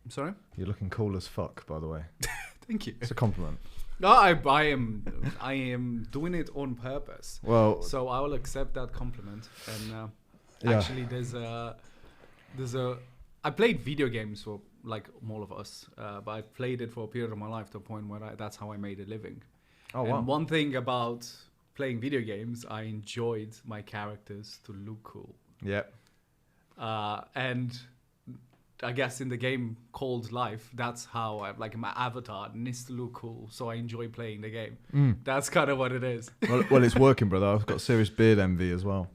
Sorry? You're looking cool as fuck, by the way. Thank you. It's a compliment. No, I am doing it on purpose. Well, So I will accept that compliment. And Yeah. actually, I played video games for like all of us, but I played it for a period of my life to a point where that's how I made a living. oh And wow. one thing about playing video games, I enjoyed my characters to look cool. Yeah. And I guess in the game called Life, that's how my avatar needs to look cool. So I enjoy playing the game. That's kind of what it is. Well, it's working, brother. I've got serious beard envy as well.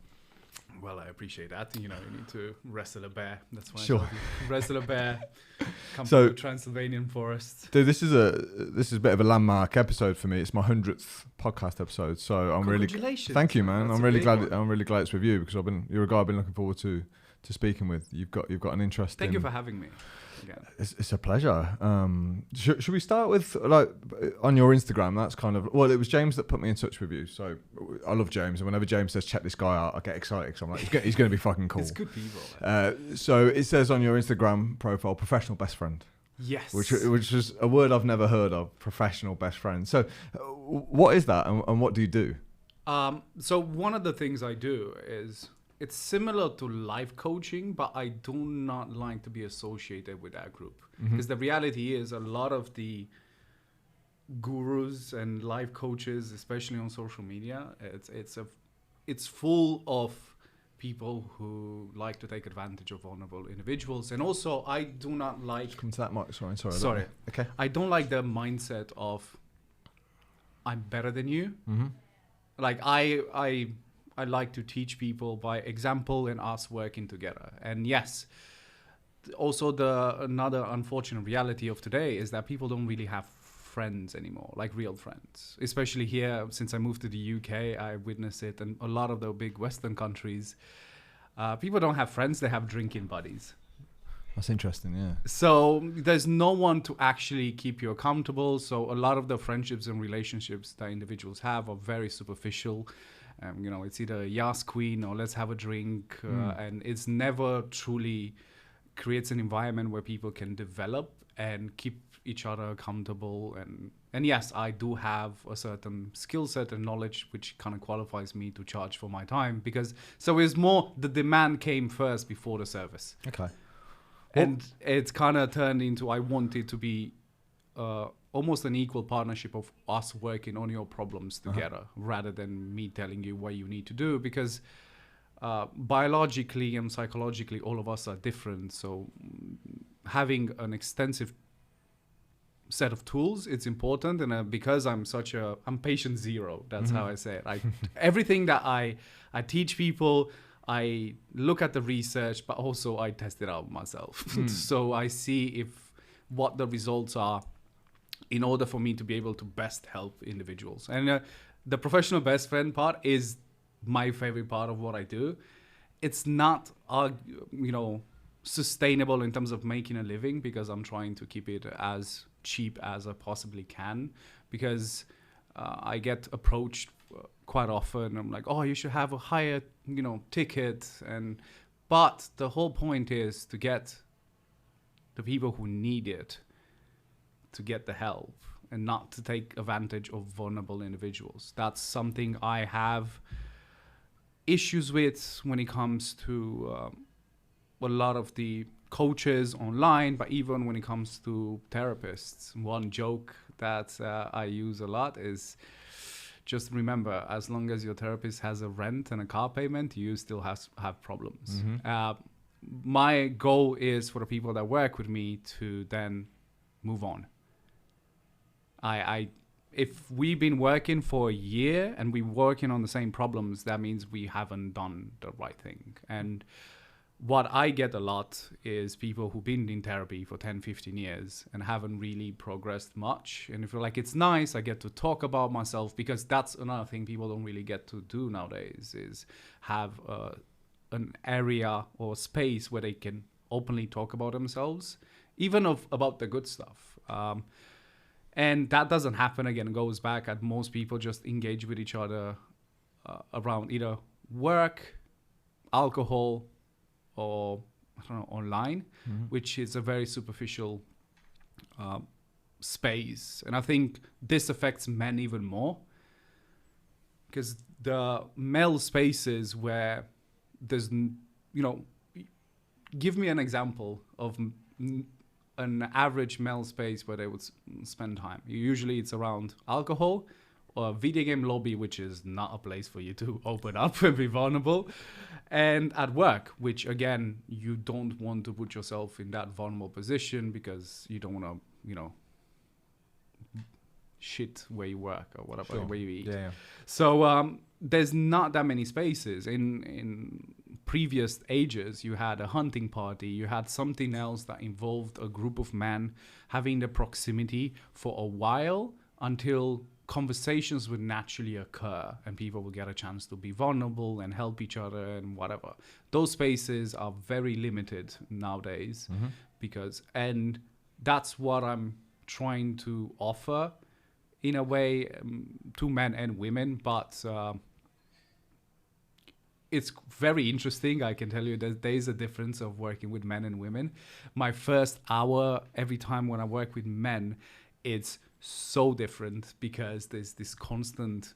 Well, I appreciate that. You need to wrestle a bear. That's why Sure. I told you. Wrestle a bear. Come So- to the Transylvanian forest. Dude, this is a bit of a landmark episode for me. It's my 100th podcast episode, so I'm really Congratulations. thank you, man. That's I'm a really big glad. one. I'm really glad it's with you because you're a guy I've been looking forward to speaking with. You've got an interest. Thank you for having me again. It's a pleasure. Should we start with like on your Instagram? That's kind of it was James that put me in touch with you. So I love James, and whenever James says check this guy out, I get excited. So I'm like, he's going to be fucking cool. It's good people. So it says on your Instagram profile, professional best friend, Yes. which is a word I've never heard of. Professional best friend. So what is that, and what do you do? So one of the things I do is it's similar to life coaching, but I do not like to be associated with that group because the reality is a lot of the gurus and life coaches, especially on social media, it's full of people who like to take advantage of vulnerable individuals. And also, I do not like. Come to that mic. Sorry. Sorry. Okay. I don't like the mindset of I'm better than you. Mm-hmm. Like I like to teach people by example and us working together. And yes, also another unfortunate reality of today is that people don't really have friends anymore, like real friends. Especially here, since I moved to the UK, I witness it, and a lot of the big Western countries, people don't have friends; they have drinking buddies. That's interesting. Yeah. So there's no one to actually keep you accountable. So a lot of the friendships and relationships that individuals have are very superficial. It's either Yas Queen or let's have a drink. And it's never truly creates an environment where people can develop and keep each other accountable. And yes, I do have a certain skill set and knowledge which kind of qualifies me to charge for my time so it's more the demand came first before the service. Okay. And it's kind of turned into I want it to be almost an equal partnership of us working on your problems together rather than me telling you what you need to do because biologically and psychologically all of us are different. So having an extensive set of tools, it's important. And because I'm patient zero, that's how I say it. Everything that I teach people, I look at the research, but also I test it out myself. So I see what the results are in order for me to be able to best help individuals. And the professional best friend part is my favorite part of what I do. It's not, sustainable in terms of making a living because I'm trying to keep it as cheap as I possibly can because I get approached quite often. I'm like, oh, you should have a higher, ticket. But the whole point is to get the people who need it to get the help and not to take advantage of vulnerable individuals. That's something I have issues with when it comes to a lot of the coaches online, but even when it comes to therapists. One joke that I use a lot is just remember, as long as your therapist has a rent and a car payment, you still have problems. My goal is for the people that work with me to then move on. If we've been working for a year and we're working on the same problems, that means we haven't done the right thing. And what I get a lot is people who've been in therapy for 10, 15 years and haven't really progressed much. And if you're like, it's nice, I get to talk about myself, because that's another thing people don't really get to do nowadays, is have an area or space where they can openly talk about themselves, even about the good stuff. And that doesn't happen again. It goes back at most people just engage with each other around either work, alcohol, or I don't know, online, which is a very superficial space. And I think this affects men even more, because the male spaces where there's, give me an example of an average male space where they would spend time. Usually it's around alcohol or a video game lobby, which is not a place for you to open up and be vulnerable. And at work, which again, you don't want to put yourself in that vulnerable position because you don't want to, shit where you work or whatever, Sure. where you eat. Yeah. So there's not that many spaces. In previous ages, you had a hunting party, you had something else that involved a group of men having the proximity for a while until conversations would naturally occur and people would get a chance to be vulnerable and help each other and whatever. Those spaces are very limited nowadays and that's what I'm trying to offer in a way to men and women, but it's very interesting. I can tell you that there is a difference of working with men and women. My first hour, every time when I work with men, it's so different because there's this constant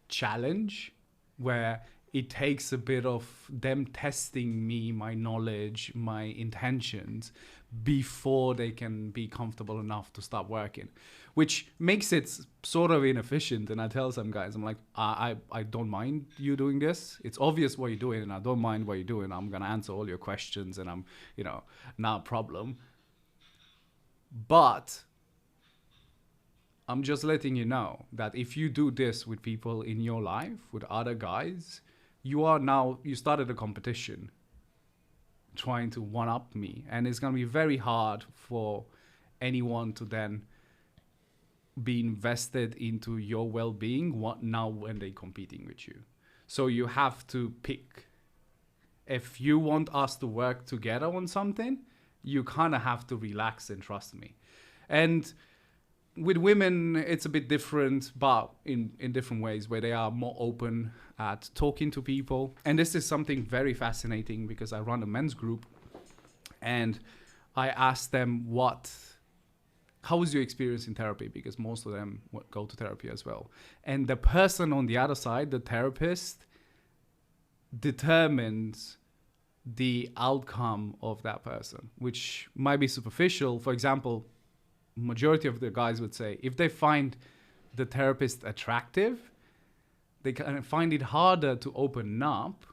challenge where it takes a bit of them testing me, my knowledge, my intentions before they can be comfortable enough to start working, which makes it sort of inefficient. And I tell some guys, I'm like, I don't mind you doing this. It's obvious what you're doing and I don't mind what you're doing. I'm going to answer all your questions and I'm, not a problem. But I'm just letting you know that if you do this with people in your life, with other guys, you started a competition trying to one-up me. And it's going to be very hard for anyone to then be invested into your well-being now when they're competing with you. So you have to pick. If you want us to work together on something, you kind of have to relax and trust me. And with women, it's a bit different, but in different ways where they are more open at talking to people. And this is something very fascinating because I run a men's group and I ask them how was your experience in therapy? Because most of them go to therapy as well. And the person on the other side, the therapist, determines the outcome of that person, which might be superficial. For example, majority of the guys would say if they find the therapist attractive, they can find it harder to open up,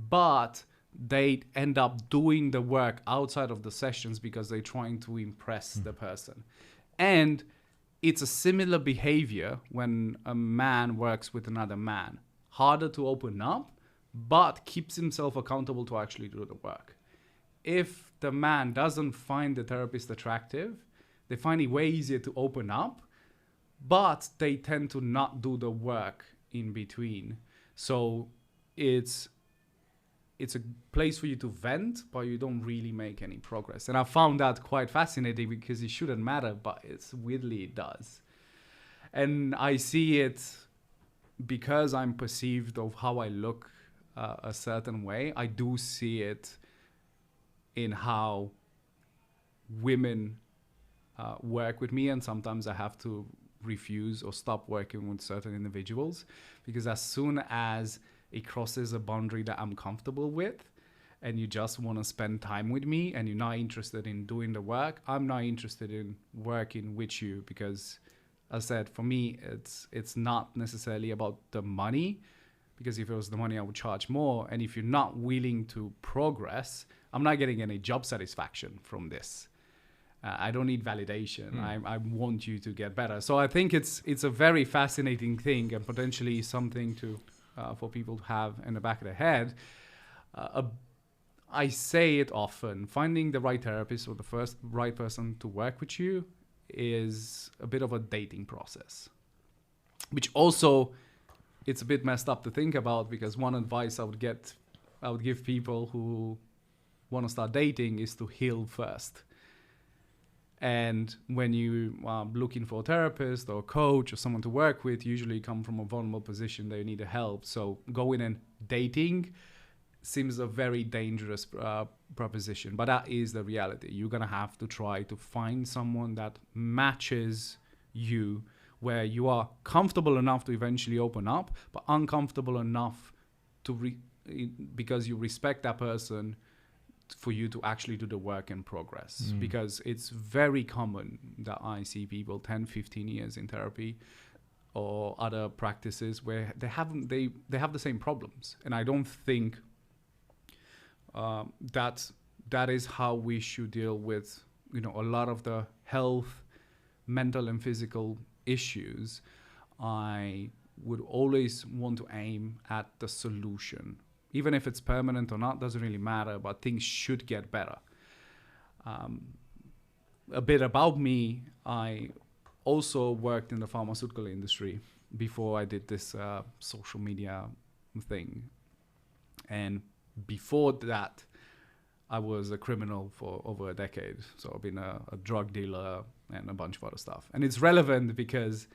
but they end up doing the work outside of the sessions because they're trying to impress the person. And it's a similar behavior when a man works with another man. Harder to open up, but keeps himself accountable to actually do the work. If the man doesn't find the therapist attractive, they find it way easier to open up, but they tend to not do the work in between. So it's a place for you to vent, but you don't really make any progress. And I found that quite fascinating because it shouldn't matter, but weirdly it does. And I see it because I'm perceived of how I look a certain way. I do see it in how women work with me, and sometimes I have to refuse or stop working with certain individuals because as soon as it crosses a boundary that I'm comfortable with and you just want to spend time with me and you're not interested in doing the work, I'm not interested in working with you because, as I said, for me, it's not necessarily about the money, because if it was the money, I would charge more. And if you're not willing to progress, I'm not getting any job satisfaction from this. I don't need validation. I want you to get better. So I think it's a very fascinating thing and potentially something to for people to have in the back of their head. I say it often, finding the right therapist or the first right person to work with you is a bit of a dating process, which also it's a bit messed up to think about, because one advice I would give people who want to start dating is to heal first. And when you are looking for a therapist or a coach or someone to work with, usually come from a vulnerable position that you need help. So going and dating seems a very dangerous proposition, but that is the reality. You're going to have to try to find someone that matches you, where you are comfortable enough to eventually open up, but uncomfortable enough to because you respect that person, for you to actually do the work in progress. Because it's very common that I see people 10, 15 years in therapy or other practices where they have the same problems. And I don't think that is how we should deal with, you know, a lot of the health, mental and physical issues. I would always want to aim at the solution. Even if it's permanent or not, doesn't really matter, but things should get better. A bit about me, I also worked in the pharmaceutical industry before I did this social media thing. And before that, I was a criminal for over a decade. So I've been a drug dealer and a bunch of other stuff. And it's relevant because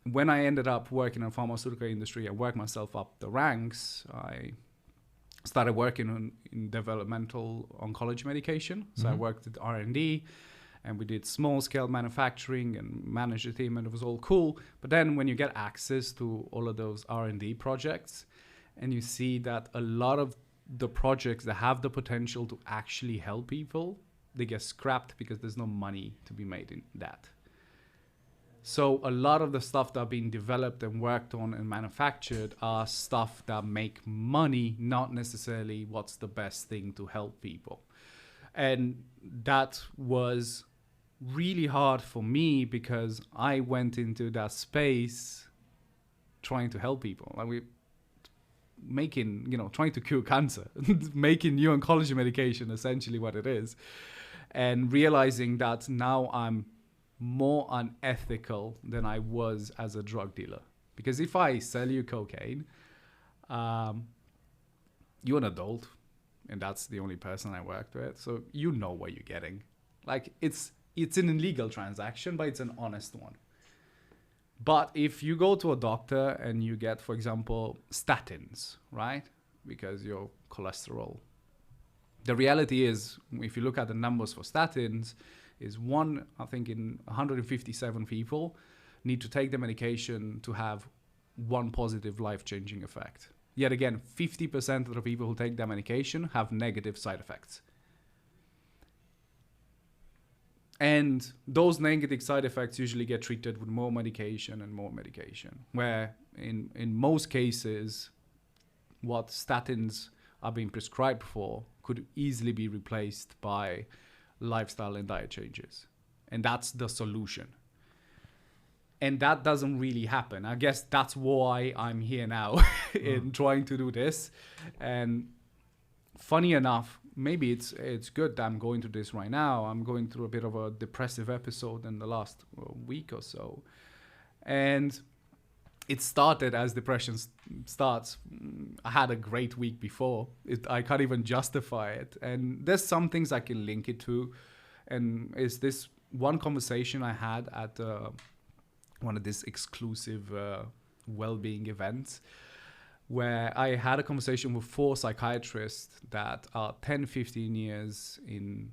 when I ended up working in the pharmaceutical industry, I worked myself up the ranks. I started working in developmental oncology medication. So I worked at R&D, and we did small-scale manufacturing and managed a team, and it was all cool. But then when you get access to all of those R&D projects, and you see that a lot of the projects that have the potential to actually help people, they get scrapped because there's no money to be made in that. So a lot of the stuff that are being developed and worked on and manufactured are stuff that make money, not necessarily what's the best thing to help people. And that was really hard for me because I went into that space trying to help people. Like trying to cure cancer, making new oncology medication, essentially what it is. And realizing that now I'm more unethical than I was as a drug dealer. Because if I sell you cocaine, you're an adult, and that's the only person I worked with. So you know what you're getting. Like it's an illegal transaction, but it's an honest one. But if you go to a doctor and you get, for example, statins, right? Because your cholesterol. The reality is, if you look at the numbers for statins, is I think in 157 people need to take the medication to have one positive life-changing effect. Yet again, 50% of the people who take that medication have negative side effects. And those negative side effects usually get treated with more medication and more medication, where in most cases, what statins are being prescribed for could easily be replaced by lifestyle and diet changes. And that's the solution. And that doesn't really happen. I guess that's why I'm here now in trying to do this. And funny enough, maybe it's good that I'm going through this right now. I'm going through a bit of a depressive episode in the last week or so. And it started as depression starts. I had a great week before. I can't even justify it. And there's some things I can link it to. And it's this one conversation I had at one of these exclusive well-being events, where I had a conversation with 4 psychiatrists that are 10, 15 years in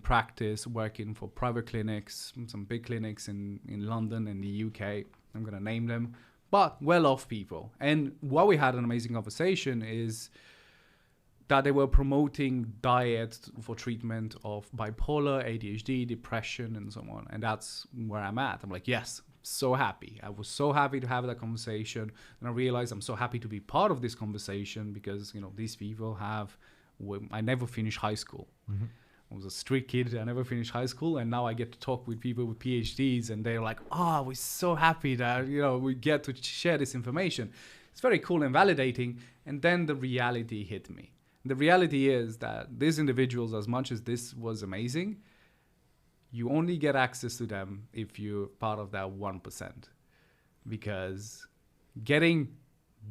practice, working for private clinics, some big clinics in London and the UK. I'm going to name them, but well-off people. And what we had an amazing conversation is that they were promoting diet for treatment of bipolar, ADHD, depression, and so on. And that's where I'm at. I'm like, yes, so happy. I was so happy to have that conversation. And I realized I'm so happy to be part of this conversation because, these people I never finished high school. Mm-hmm. I was a street kid. I never finished high school. And now I get to talk with people with PhDs, and they're like, we're so happy that, we get to share this information. It's very cool and validating. And then the reality hit me. The reality is that these individuals, as much as this was amazing, you only get access to them if you're part of that 1%. Because getting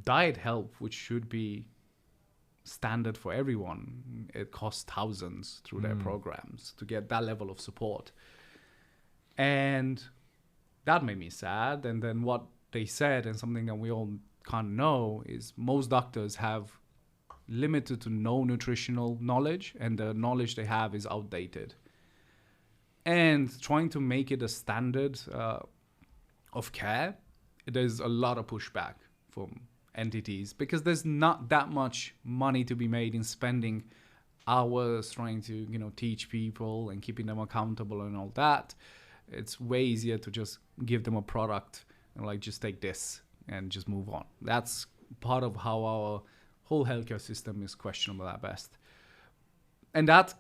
diet help, which should be standard for everyone, it costs thousands through their programs to get that level of support. And that made me sad. And then what they said, and something that we all can't know is most doctors have limited to no nutritional knowledge, and the knowledge they have is outdated. And trying to make it a standard of care, there's a lot of pushback from entities because there's not that much money to be made in spending hours trying to, you know, teach people and keeping them accountable and all that. It's way easier to just give them a product and like, just take this and just move on. That's part of how our whole healthcare system is questionable at best. And that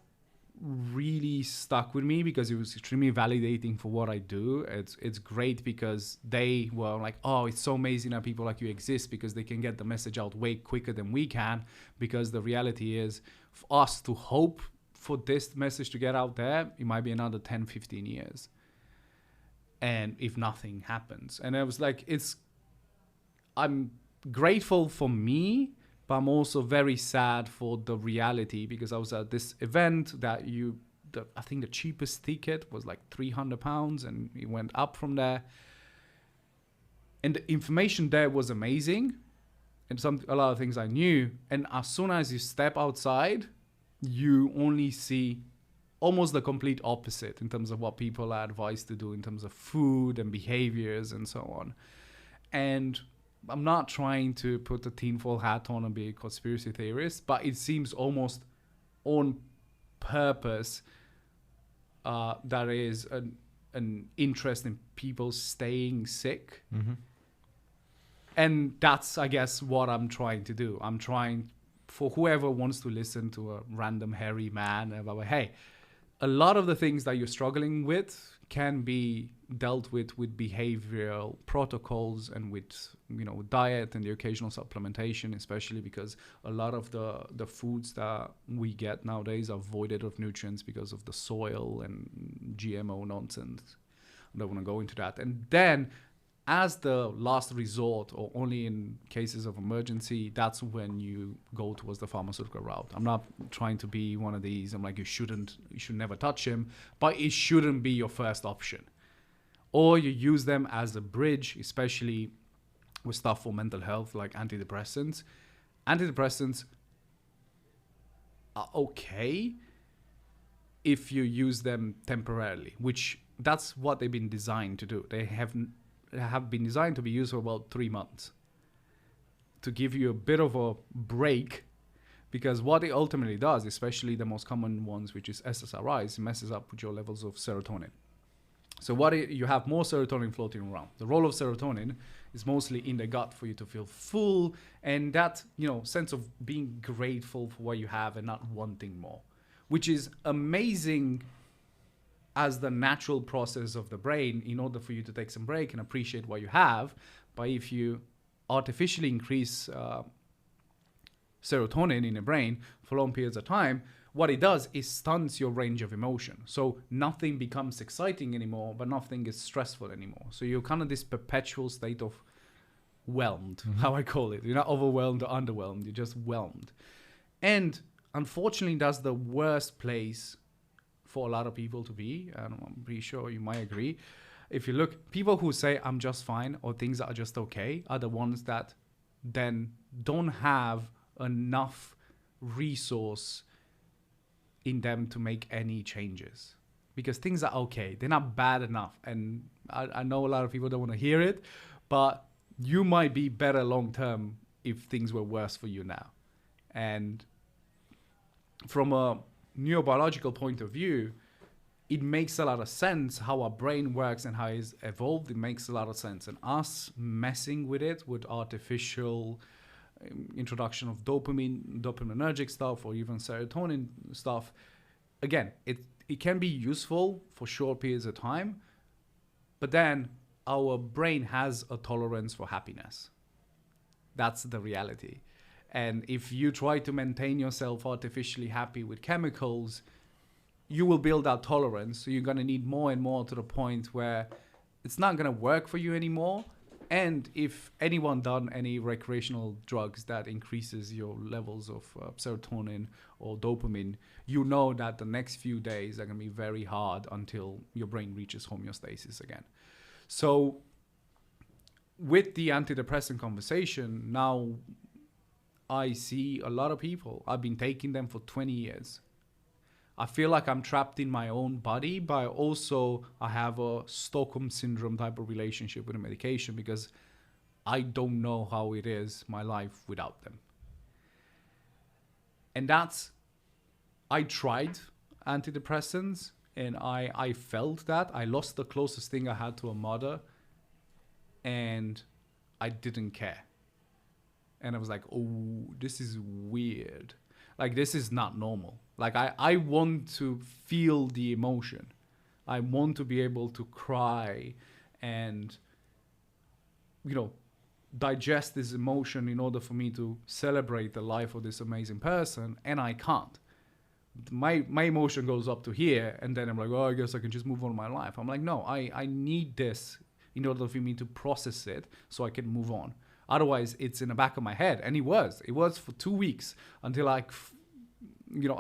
really stuck with me because it was extremely validating for what I do. It's great because they were like, oh, it's so amazing that people like you exist because they can get the message out way quicker than we can, because the reality is for us to hope for this message to get out there, it might be another 10, 15 years. And if nothing happens. And I was like, I'm grateful for me, but I'm also very sad for the reality because I was at this event that I think the cheapest ticket was like £300 and it went up from there. And the information there was amazing and a lot of things I knew. And as soon as you step outside, you only see almost the complete opposite in terms of what people are advised to do in terms of food and behaviors and so on. And I'm not trying to put a tinfoil hat on and be a conspiracy theorist, but it seems almost on purpose there is an interest in people staying sick. Mm-hmm. And that's, I guess, what I'm trying to do. I'm trying for whoever wants to listen to a random hairy man about, hey, a lot of the things that you're struggling with can be dealt with behavioral protocols and with, you know, diet and the occasional supplementation, especially because a lot of the foods that we get nowadays are voided of nutrients because of the soil and GMO nonsense. I don't want to go into that. And then as the last resort, or only in cases of emergency, that's when you go towards the pharmaceutical route. I'm not trying to be one of these. I'm like, you should never touch him, but it shouldn't be your first option. Or you use them as a bridge, especially with stuff for mental health, like antidepressants. Antidepressants are okay if you use them temporarily, which that's what they've been designed to do. They have been designed to be used for about 3 months to give you a bit of a break, because what it ultimately does, especially the most common ones, which is SSRIs, it messes up with your levels of serotonin. So you have more serotonin floating around. The role of serotonin is mostly in the gut for you to feel full, and that, you know, sense of being grateful for what you have and not wanting more, which is amazing as the natural process of the brain in order for you to take some break and appreciate what you have. But if you artificially increase serotonin in the brain for long periods of time, what it does is stunts your range of emotion. So nothing becomes exciting anymore, but nothing is stressful anymore. So you're kind of this perpetual state of whelmed, how I call it. You're not overwhelmed or underwhelmed, you're just whelmed. And unfortunately, that's the worst place for a lot of people to be, and I'm pretty sure you might agree. If you look, people who say I'm just fine or things are just okay are the ones that then don't have enough resource in them to make any changes, because things are okay, they're not bad enough. And I know a lot of people don't want to hear it, but you might be better long term if things were worse for you now. And from a neurobiological point of view, it makes a lot of sense how our brain works and how it's evolved. It makes a lot of sense. And us messing with it with artificial introduction of dopaminergic stuff, or even serotonin stuff, again, it can be useful for short periods of time, but then our brain has a tolerance for happiness. That's the reality. And if you try to maintain yourself artificially happy with chemicals, you will build that tolerance. So you're going to need more and more to the point where it's not going to work for you anymore. And if anyone done any recreational drugs that increases your levels of serotonin or dopamine, you know that the next few days are going to be very hard until your brain reaches homeostasis again. So with the antidepressant conversation, now I see a lot of people. I've been taking them for 20 years. I feel like I'm trapped in my own body, but also I have a Stockholm syndrome type of relationship with the medication because I don't know how it is, my life without them. And I tried antidepressants and I felt that. I lost the closest thing I had to a mother and I didn't care. And I was like, oh, this is weird. Like, this is not normal. Like, I want to feel the emotion. I want to be able to cry and, digest this emotion in order for me to celebrate the life of this amazing person. And I can't. My emotion goes up to here. And then I'm like, oh, I guess I can just move on with my life. I'm like, no, I need this in order for me to process it so I can move on. Otherwise, it's in the back of my head. And it was for 2 weeks until I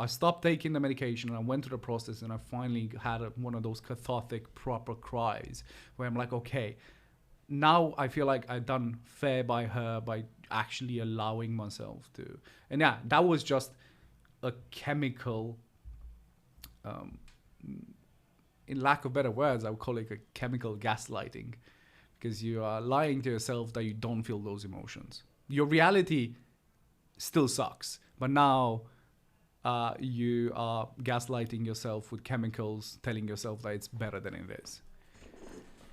stopped taking the medication and I went through the process and I finally had one of those cathartic, proper cries where I'm like, okay, now I feel like I've done fair by her by actually allowing myself to. And yeah, that was just a chemical, in lack of better words, I would call it a chemical gaslighting. Because you are lying to yourself that you don't feel those emotions. Your reality still sucks, but now you are gaslighting yourself with chemicals, telling yourself that it's better than it is.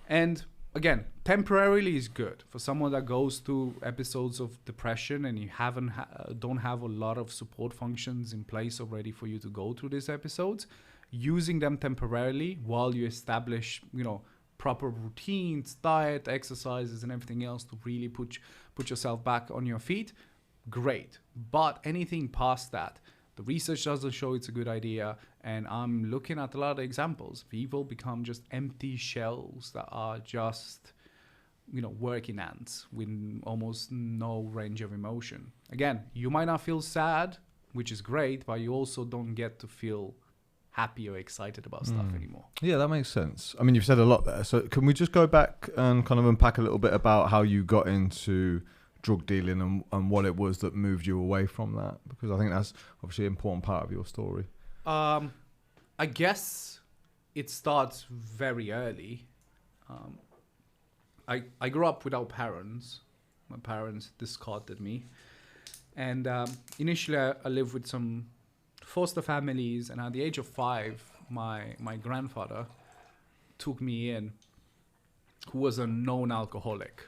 And again, temporarily is good for someone that goes through episodes of depression and you don't have a lot of support functions in place already for you to go through these episodes. Using them temporarily while you establish, proper routines, diet, exercises, and everything else to really put yourself back on your feet, great. But anything past that, the research doesn't show it's a good idea. And I'm looking at a lot of examples. People become just empty shells that are just, working ants with almost no range of emotion. Again, you might not feel sad, which is great, but you also don't get to feel happy or excited about stuff anymore. Yeah, that makes sense. I mean, you've said a lot there. So can we just go back and kind of unpack a little bit about how you got into drug dealing and what it was that moved you away from that? Because I think that's obviously an important part of your story. I guess it starts very early. I grew up without parents. My parents discarded me. And initially I lived with some foster families, and at the age of 5, my grandfather took me in, who was a known alcoholic.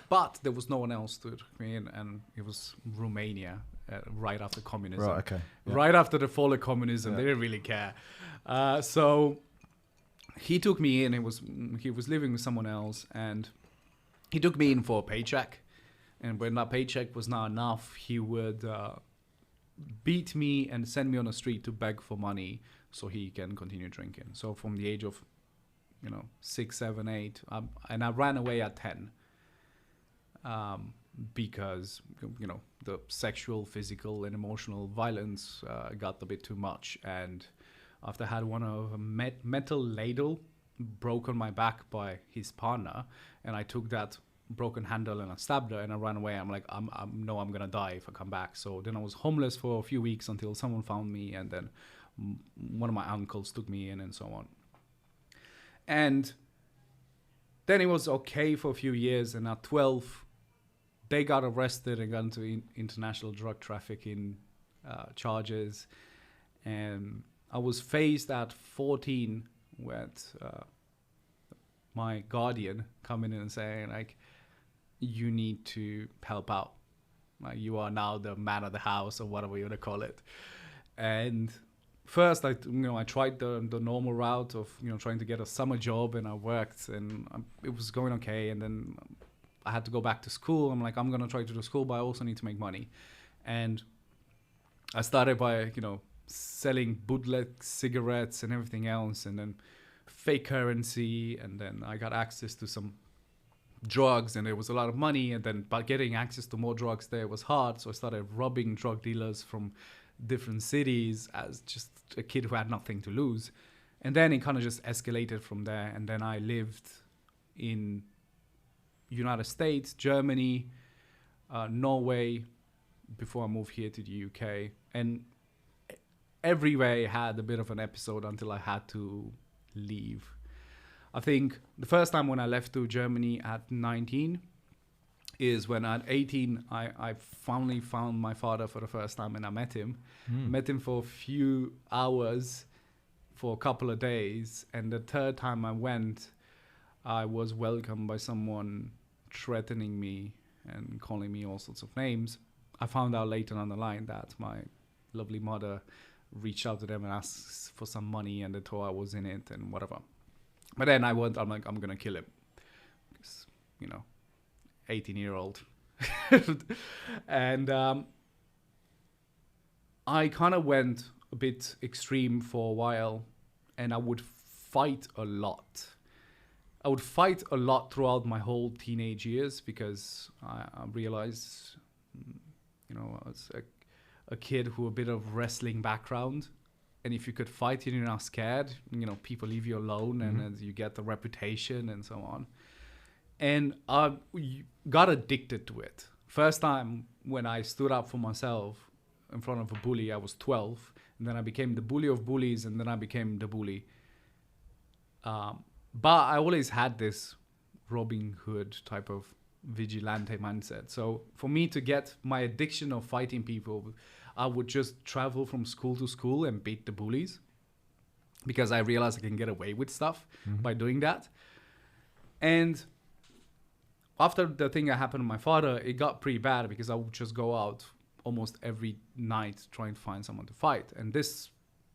But there was no one else to take me in, and it was Romania, right after communism. Right, okay. Yeah. Right after the fall of communism, Yeah. they didn't really care. So he took me in. He was living with someone else, and he took me in for a paycheck. And when that paycheck was not enough, he would beat me and send me on the street to beg for money so he can continue drinking. So from the age of 6, 7, 8, and I ran away at 10, because the sexual, physical and emotional violence got a bit too much. And after I had one of a metal ladle broke on my back by his partner, and I took that broken handle and I stabbed her and I ran away. I'm like, I'm gonna die if I come back. So then I was homeless for a few weeks until someone found me, and then one of my uncles took me in, and so on. And then it was okay for a few years, and at 12 they got arrested and got into international drug trafficking charges. And I was faced at 14 with my guardian coming in and saying, like, you need to help out. Like, you are now the man of the house, or whatever you want to call it. And first, I tried the normal route of, trying to get a summer job, and I worked, and it was going okay. And then I had to go back to school. I'm like, I'm going to try to do school, but I also need to make money. And I started by, selling bootleg cigarettes and everything else, and then fake currency. And then I got access to some drugs, and there was a lot of money. And then by getting access to more drugs there was hard. So I started robbing drug dealers from different cities as just a kid who had nothing to lose. And then it kind of just escalated from there. And then I lived in United States, Germany, Norway, before I moved here to the UK. And everywhere I had a bit of an episode until I had to leave. I think the first time when I left to Germany at 19 is when at 18, I finally found my father for the first time, and I met him. Met him for a few hours, for a couple of days. And the third time I went, I was welcomed by someone threatening me and calling me all sorts of names. I found out later on the line that my lovely mother reached out to them and asked for some money, and they thought I was in it and whatever. But then I'm like, I'm going to kill him. Because, 18-year-old. And I kind of went a bit extreme for a while, and I would fight a lot. I would fight a lot throughout my whole teenage years, because I realized, I was a kid who a bit of wrestling background. And if you could fight and you're not scared, people leave you alone, and you get the reputation and so on. And I got addicted to it. First time when I stood up for myself in front of a bully, I was 12. And then I became the bully of bullies, and then I became the bully. But I always had this Robin Hood type of vigilante mindset. So for me to get my addiction of fighting people, I would just travel from school to school and beat the bullies, because I realized I can get away with stuff by doing that. And after the thing that happened to my father, it got pretty bad, because I would just go out almost every night trying to find someone to fight. And this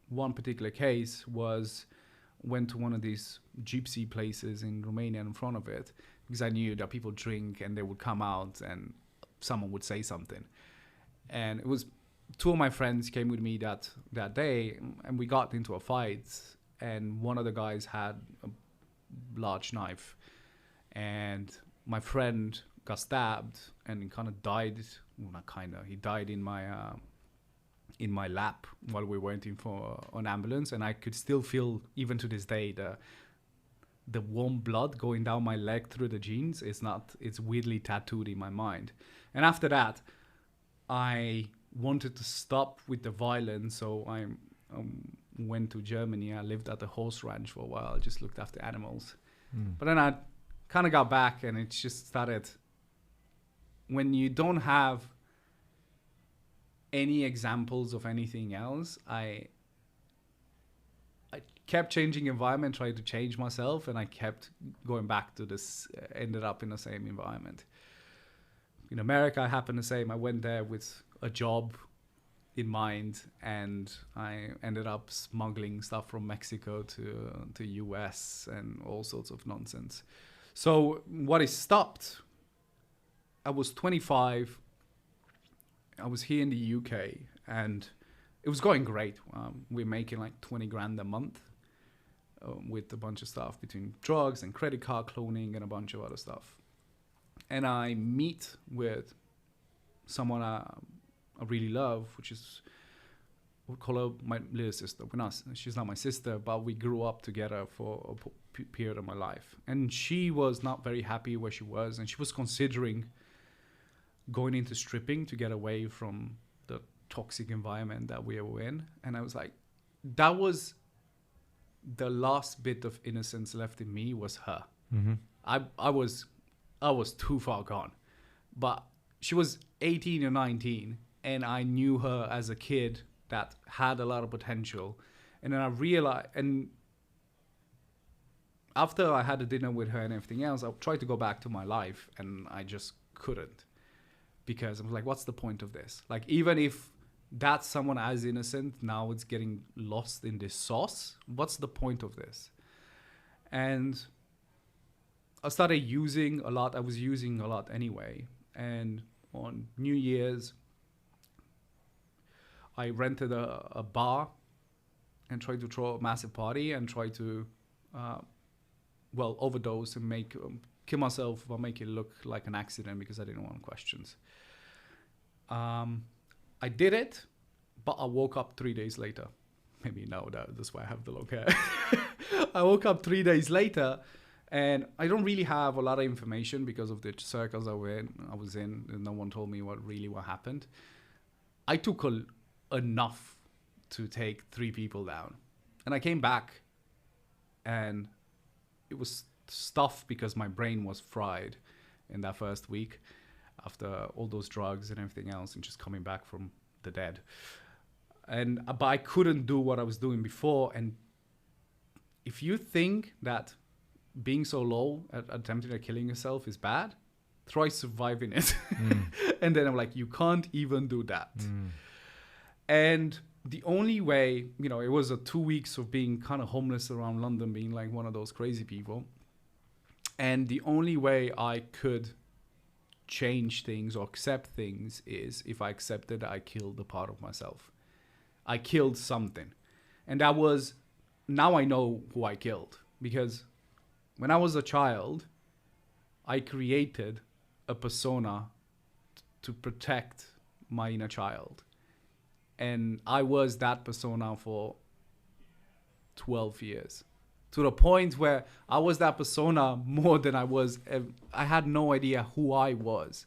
one particular case went to one of these gypsy places in Romania in front of it, because I knew that people drink and they would come out and someone would say something. And it was two of my friends came with me that day, and we got into a fight, and one of the guys had a large knife, and my friend got stabbed and he kind of died. Well, not kind of, he died in my lap while we were waiting for an ambulance. And I could still feel, even to this day, the warm blood going down my leg through the jeans. It's weirdly tattooed in my mind. And after that, I wanted to stop with the violence, so I went to Germany. I lived at a horse ranch for a while. I just looked after animals. But then I kind of got back, and it just started. When you don't have any examples of anything else, I kept changing environment, tried to change myself, and I kept going back to this, ended up in the same environment. In America, I happened the same. I went there with a job in mind, and I ended up smuggling stuff from Mexico to US and all sorts of nonsense. So what is stopped? I was 25. I was here in the UK, and it was going great. We're making like 20 grand a month with a bunch of stuff between drugs and credit card cloning and a bunch of other stuff. And I meet with someone I really love, which is, we'll call her my little sister. She's not my sister, but we grew up together for a period of my life. And she was not very happy where she was, and she was considering going into stripping to get away from the toxic environment that we were in. And I was like, that was the last bit of innocence left in me, was her. I was too far gone. But she was 18 or 19, and I knew her as a kid that had a lot of potential. And then I realized, and after I had a dinner with her and everything else, I tried to go back to my life, and I just couldn't. Because I was like, what's the point of this? Like, even if that's someone as innocent, now it's getting lost in this sauce. What's the point of this? And I started using a lot. I was using a lot anyway. And on New Year's, I rented a bar and tried to throw a massive party and tried to, overdose and kill myself by making it look like an accident, because I didn't want questions. I did it, but I woke up 3 days later. Maybe now that's why I have the long hair. I woke up 3 days later, And I don't really have a lot of information because of the circles I was in, and no one told me what happened. I took enough to take 3 people down. And I came back, and it was stuffed because my brain was fried in that first week after all those drugs and everything else, and just coming back from the dead. But I couldn't do what I was doing before. And if you think that being so low at attempting at killing yourself is bad, try surviving it. And then I'm like, you can't even do that. And the only way, it was 2 weeks of being kind of homeless around London, being like one of those crazy people. And the only way I could change things or accept things is if I accepted I killed a part of myself. I killed something. And that was, now I know who I killed. Because when I was a child, I created a persona to protect my inner child. And I was that persona for 12 years. To the point where I was that persona more than I had no idea who I was.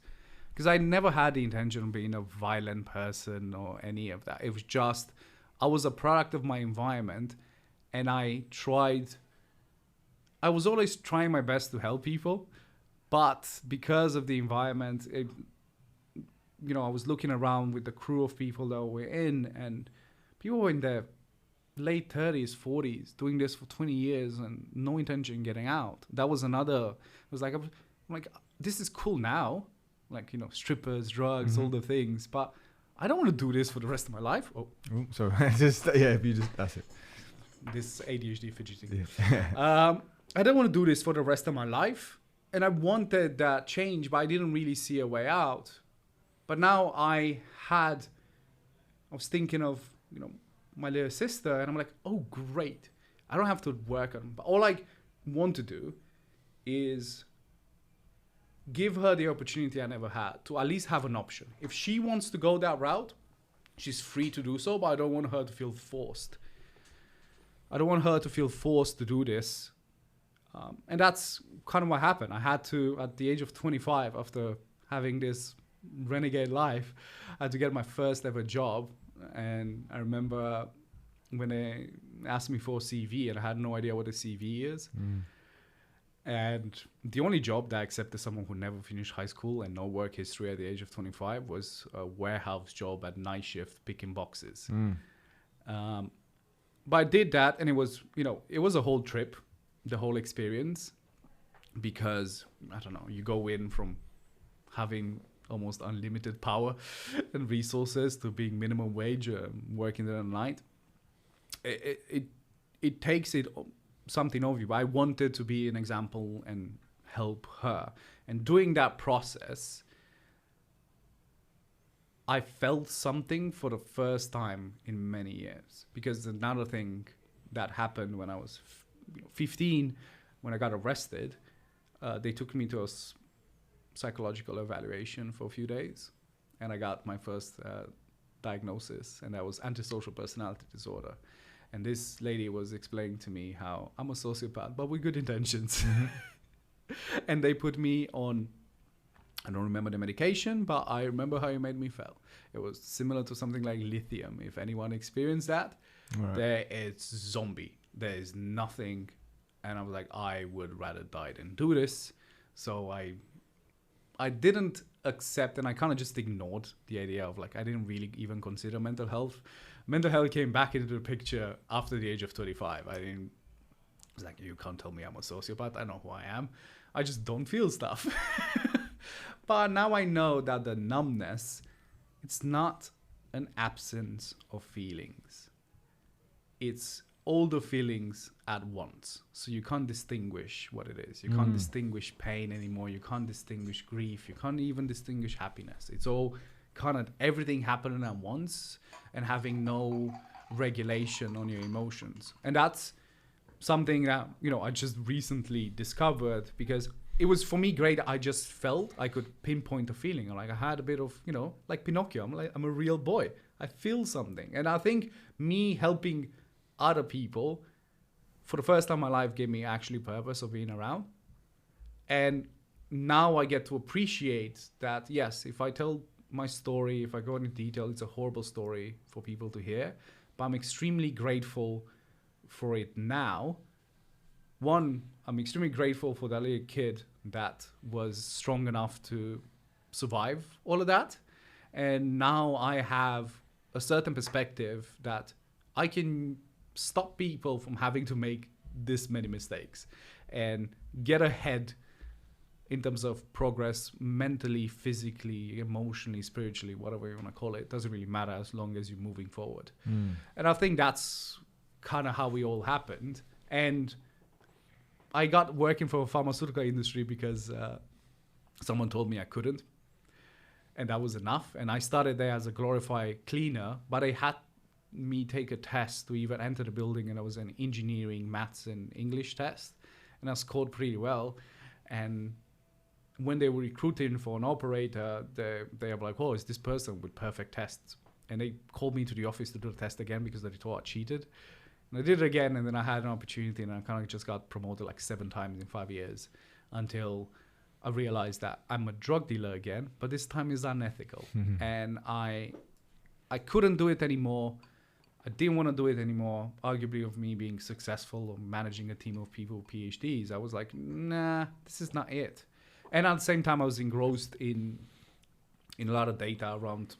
Because I never had the intention of being a violent person or any of that. It was just, I was a product of my environment, and I was always trying my best to help people. But because of the environment, I was looking around with the crew of people that were in, and people were in their late 30s, 40s, doing this for 20 years and no intention of getting out. That was another, it was like, I'm like, this is cool now. Like, strippers, drugs, all the things. But I don't want to do this for the rest of my life. Oh, sorry. That's it. This ADHD fidgeting. Yeah. I don't want to do this for the rest of my life. And I wanted that change, but I didn't really see a way out. But now I was thinking of, my little sister, and I'm like, oh, great. I don't have to work on it. But all I want to do is give her the opportunity I never had to at least have an option. If she wants to go that route, she's free to do so, but I don't want her to feel forced. I don't want her to feel forced to do this. And that's kind of what happened. I had to, at the age of 25, after having this renegade life, I had to get my first ever job. And I remember when they asked me for a CV, and I had no idea what a CV is. And the only job that I accepted someone who never finished high school and no work history at the age of 25 was a warehouse job at night shift picking boxes. But I did that, and it was, it was a whole trip, the whole experience, because, I don't know, you go in from having almost unlimited power and resources to being minimum wage, working in the night. It takes something of you. But I wanted to be an example and help her. And doing that process, I felt something for the first time in many years. Because another thing that happened when I was 15, when I got arrested, they took me to a psychological evaluation for a few days, and I got my first diagnosis, and that was antisocial personality disorder. And this lady was explaining to me how I'm a sociopath, but with good intentions. And they put me on, I don't remember the medication, but I remember how it made me feel. It was similar to something like lithium. If anyone experienced that, there it's zombie. There is nothing. And I was like, I would rather die than do this. So I didn't accept, and I kind of just ignored the idea of, like, I didn't really even consider mental health. Mental health came back into the picture after the age of 35. I was like, you can't tell me I'm a sociopath. I know who I am. I just don't feel stuff. But now I know that the numbness, it's not an absence of feelings. It's all the feelings at once. So you can't distinguish what it is. You can't distinguish pain anymore. You can't distinguish grief. You can't even distinguish happiness. It's all kind of everything happening at once and having no regulation on your emotions. And that's something that, I just recently discovered, because it was, for me, great. I just felt I could pinpoint a feeling. Like I had a bit of, like Pinocchio. I'm a real boy. I feel something. And I think me helping other people for the first time in my life, gave me actually purpose of being around. And now I get to appreciate that, yes, if I tell my story, if I go into detail, it's a horrible story for people to hear, but I'm extremely grateful for it now. One, I'm extremely grateful for that little kid that was strong enough to survive all of that. And now I have a certain perspective that I can stop people from having to make this many mistakes and get ahead in terms of progress mentally, physically, emotionally, spiritually, whatever you want to call it. It doesn't really matter as long as you're moving forward. And I think that's kind of how we all happened. And I got working for a pharmaceutical industry because someone told me I couldn't. And that was enough. And I started there as a glorified cleaner, but they had me take a test to even enter the building. And it was an engineering, maths, and English test. And I scored pretty well. And when they were recruiting for an operator, they were like, oh, it's this person with perfect tests. And they called me to the office to do the test again because they thought I cheated. And I did it again, and then I had an opportunity, and I kind of just got promoted like 7 times in 5 years until I realized that I'm a drug dealer again, but this time is unethical. And I couldn't do it anymore. I didn't want to do it anymore. Arguably, of me being successful or managing a team of people with PhDs, I was like, nah, this is not it. And at the same time, I was engrossed in a lot of data around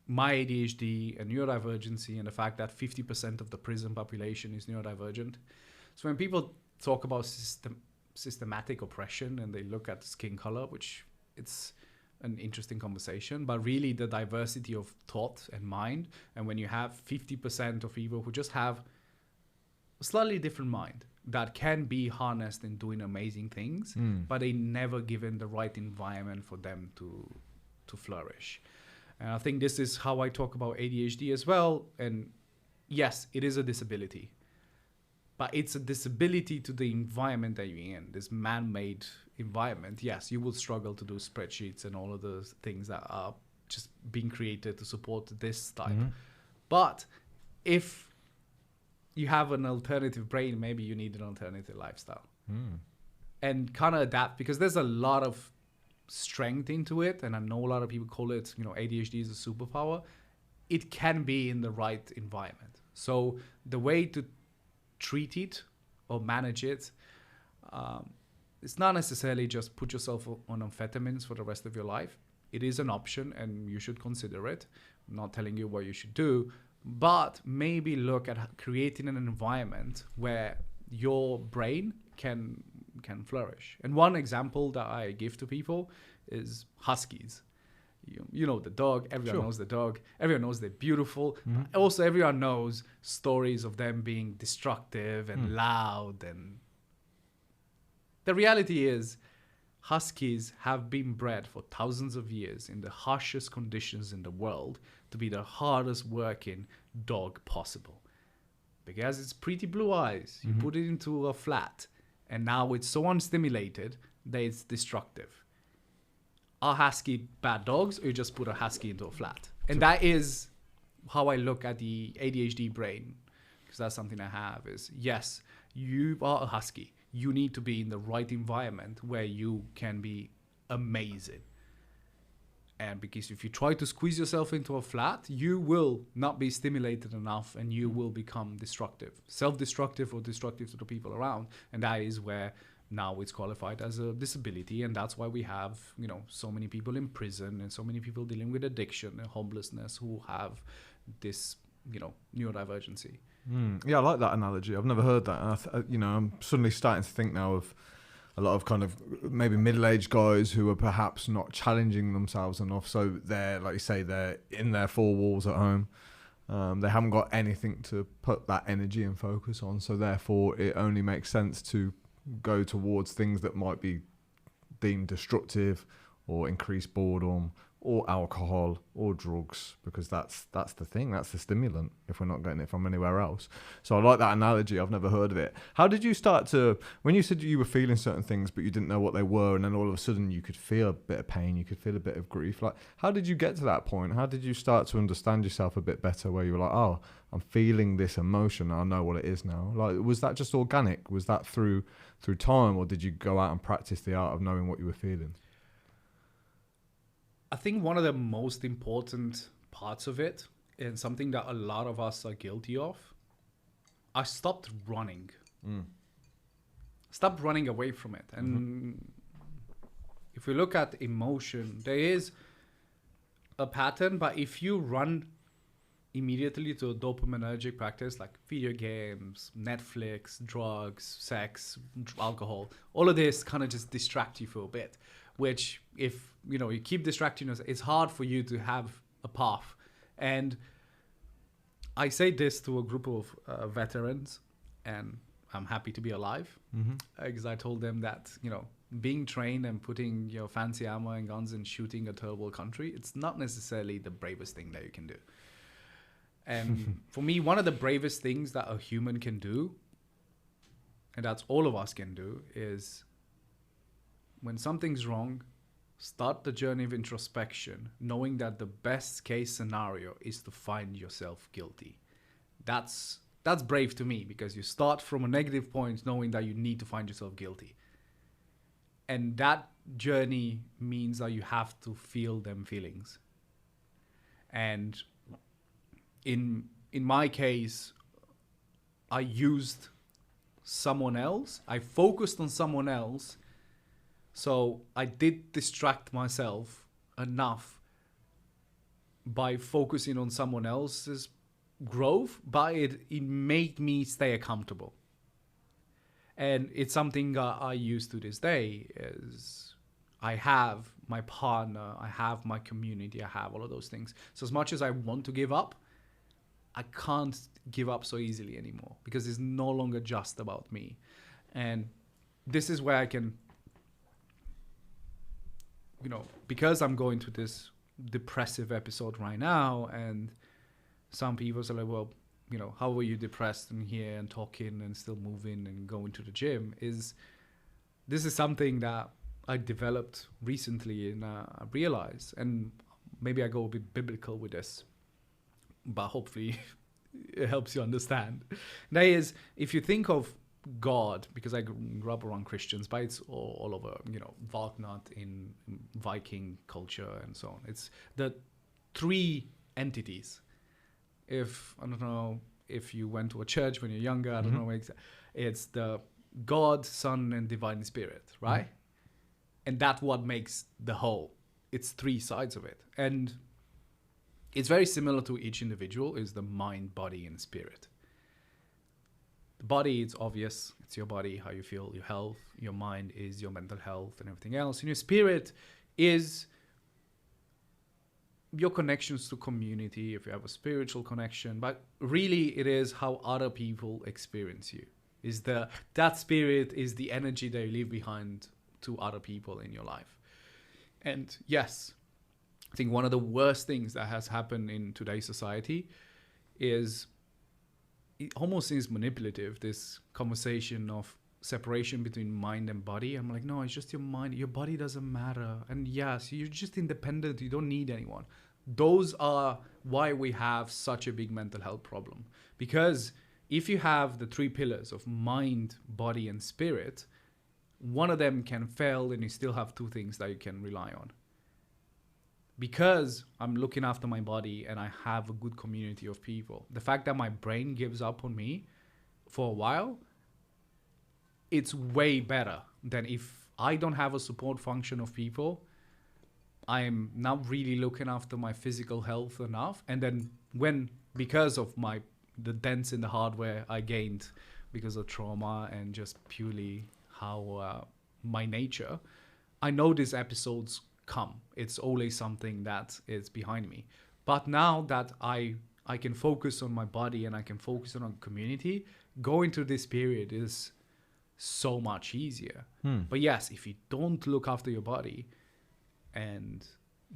my ADHD and neurodivergency and the fact that 50% of the prison population is neurodivergent. So when people talk about systematic oppression and they look at skin color, which it's an interesting conversation, but really the diversity of thought and mind. And when you have 50% of people who just have a slightly different mind that can be harnessed in doing amazing things, but they never given the right environment for them to flourish. And I think this is how I talk about ADHD as well. And yes, it is a disability, but it's a disability to the environment that you're in, this man-made environment. Yes, you will struggle to do spreadsheets and all of those things that are just being created to support this type. But if you have an alternative brain, maybe you need an alternative lifestyle. And kind of adapt, because there's a lot of strength into it, and I know a lot of people call it, ADHD is a superpower. It can be in the right environment. So the way to treat it or manage it, it's not necessarily just put yourself on amphetamines for the rest of your life. It is an option and you should consider it. I'm not telling you what you should do, but maybe look at creating an environment where your brain can flourish. And one example that I give to people is huskies. You know the dog. Everyone knows the dog. Everyone knows they're beautiful. Also, everyone knows stories of them being destructive and loud. And the reality is, huskies have been bred for thousands of years in the harshest conditions in the world to be the hardest working dog possible. Because it's pretty blue eyes. You put it into a flat, and now it's so unstimulated that it's destructive. Are husky bad dogs, or you just put a husky into a flat? And that is how I look at the ADHD brain, because that's something I have, is yes, you are a husky. You need to be in the right environment where you can be amazing. And because if you try to squeeze yourself into a flat, you will not be stimulated enough and you will become destructive, self-destructive or destructive to the people around. And that is where now it's qualified as a disability. And that's why we have, so many people in prison and so many people dealing with addiction and homelessness who have this, neurodivergency. Yeah, I like that analogy. I've never heard that. And I'm suddenly starting to think now of a lot of kind of maybe middle-aged guys who are perhaps not challenging themselves enough. So they're, like you say, they're in their 4 walls at home. They haven't got anything to put that energy and focus on. So therefore, it only makes sense to go towards things that might be deemed destructive or increase boredom or alcohol or drugs, because that's the thing, that's the stimulant if we're not getting it from anywhere else. So I like that analogy. I've never heard of it. How did you start to, when you said you were feeling certain things but you didn't know what they were, and then all of a sudden you could feel a bit of pain, you could feel a bit of grief, like how did you get to that point? How did you start to understand yourself a bit better, where you were like, oh, I'm feeling this emotion, I know what it is now? Like, was that just organic? Was that through time, or did you go out and practice the art of knowing what you were feeling? I think one of the most important parts of it, and something that a lot of us are guilty of, I stopped running. Stopped running away from it. And if we look at emotion, there is a pattern, but if you run immediately to a dopaminergic practice like video games, Netflix, drugs, sex, alcohol, all of this kind of just distract you for a bit, which if you keep distracting us, it's hard for you to have a path. And I say this to a group of veterans, and I'm happy to be alive, because I told them that being trained and putting fancy ammo and guns and shooting a terrible country, it's not necessarily the bravest thing that you can do. And for me, one of the bravest things that a human can do, and that's all of us can do, is when something's wrong, start the journey of introspection, knowing that the best case scenario is to find yourself guilty. That's brave to me, because you start from a negative point knowing that you need to find yourself guilty. And that journey means that you have to feel them feelings. And in my case, I used someone else. I focused on someone else. So I did distract myself enough by focusing on someone else's growth, but it made me stay accountable. And it's something I use to this day. Is I have my partner, I have my community, I have all of those things. So as much as I want to give up, I can't give up so easily anymore, because it's no longer just about me. And this is where I can, because I'm going through this depressive episode right now, and some people are like, well, how were you depressed and here and talking and still moving and going to the gym? This is something that I developed recently, and I realized, and maybe I go a bit biblical with this, but hopefully it helps you understand. That is, if you think of God, because I grew up around Christians, but it's all over, Wagner in Viking culture and so on. It's the three entities. I don't know if you went to a church when you're younger, I don't know. It's the God, Son, and Divine Spirit, right? And that's what makes the whole. It's three sides of it. And it's very similar to each individual, is the mind, body, and spirit. The body, it's obvious. It's your body, how you feel, your health. Your mind is your mental health and everything else. And your spirit is your connections to community, if you have a spiritual connection. But really, it is how other people experience you. That spirit is the energy that you leave behind to other people in your life. And yes, I think one of the worst things that has happened in today's society is, it almost seems manipulative, this conversation of separation between mind and body. I'm like, no, it's just your mind. Your body doesn't matter. And yes, you're just independent. You don't need anyone. Those are why we have such a big mental health problem. Because if you have the three pillars of mind, body, and spirit, one of them can fail and you still have two things that you can rely on. Because I'm looking after my body and I have a good community of people, the fact that my brain gives up on me for a while, it's way better than if I don't have a support function of people. I'm not really looking after my physical health enough. And then because of the dents in the hardware I gained because of trauma and just purely how my nature, I know these episodes come. It's always something that is behind me. But now that I can focus on my body and I can focus on a community, going through this period is so much easier. But yes, if you don't look after your body and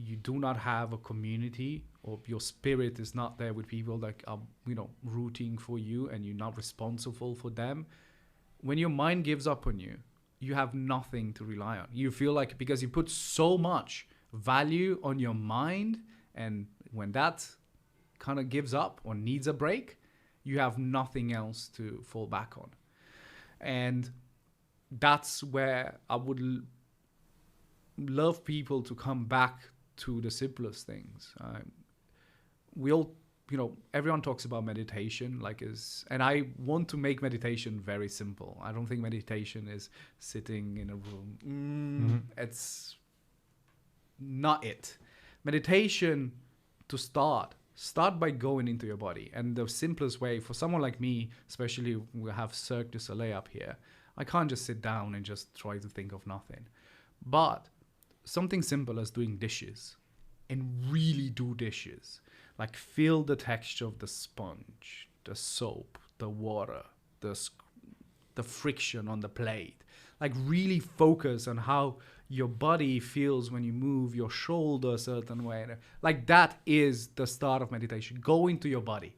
you do not have a community, or your spirit is not there with people that are, rooting for you, and you're not responsible for them, when your mind gives up on you, you have nothing to rely on. You feel like, because you put so much value on your mind, and when that kind of gives up or needs a break, you have nothing else to fall back on. And that's where I would love people to come back to the simplest things. We all, everyone talks about meditation, and I want to make meditation very simple. I don't think meditation is sitting in a room. It's not it. Meditation, to start by going into your body. And the simplest way for someone like me, especially we have Cirque du Soleil up here, I can't just sit down and just try to think of nothing. But something simple as doing dishes, and really do dishes. Like, feel the texture of the sponge, the soap, the water, the friction on the plate. Like, really focus on how your body feels when you move your shoulder a certain way. Like, that is the start of meditation. Go into your body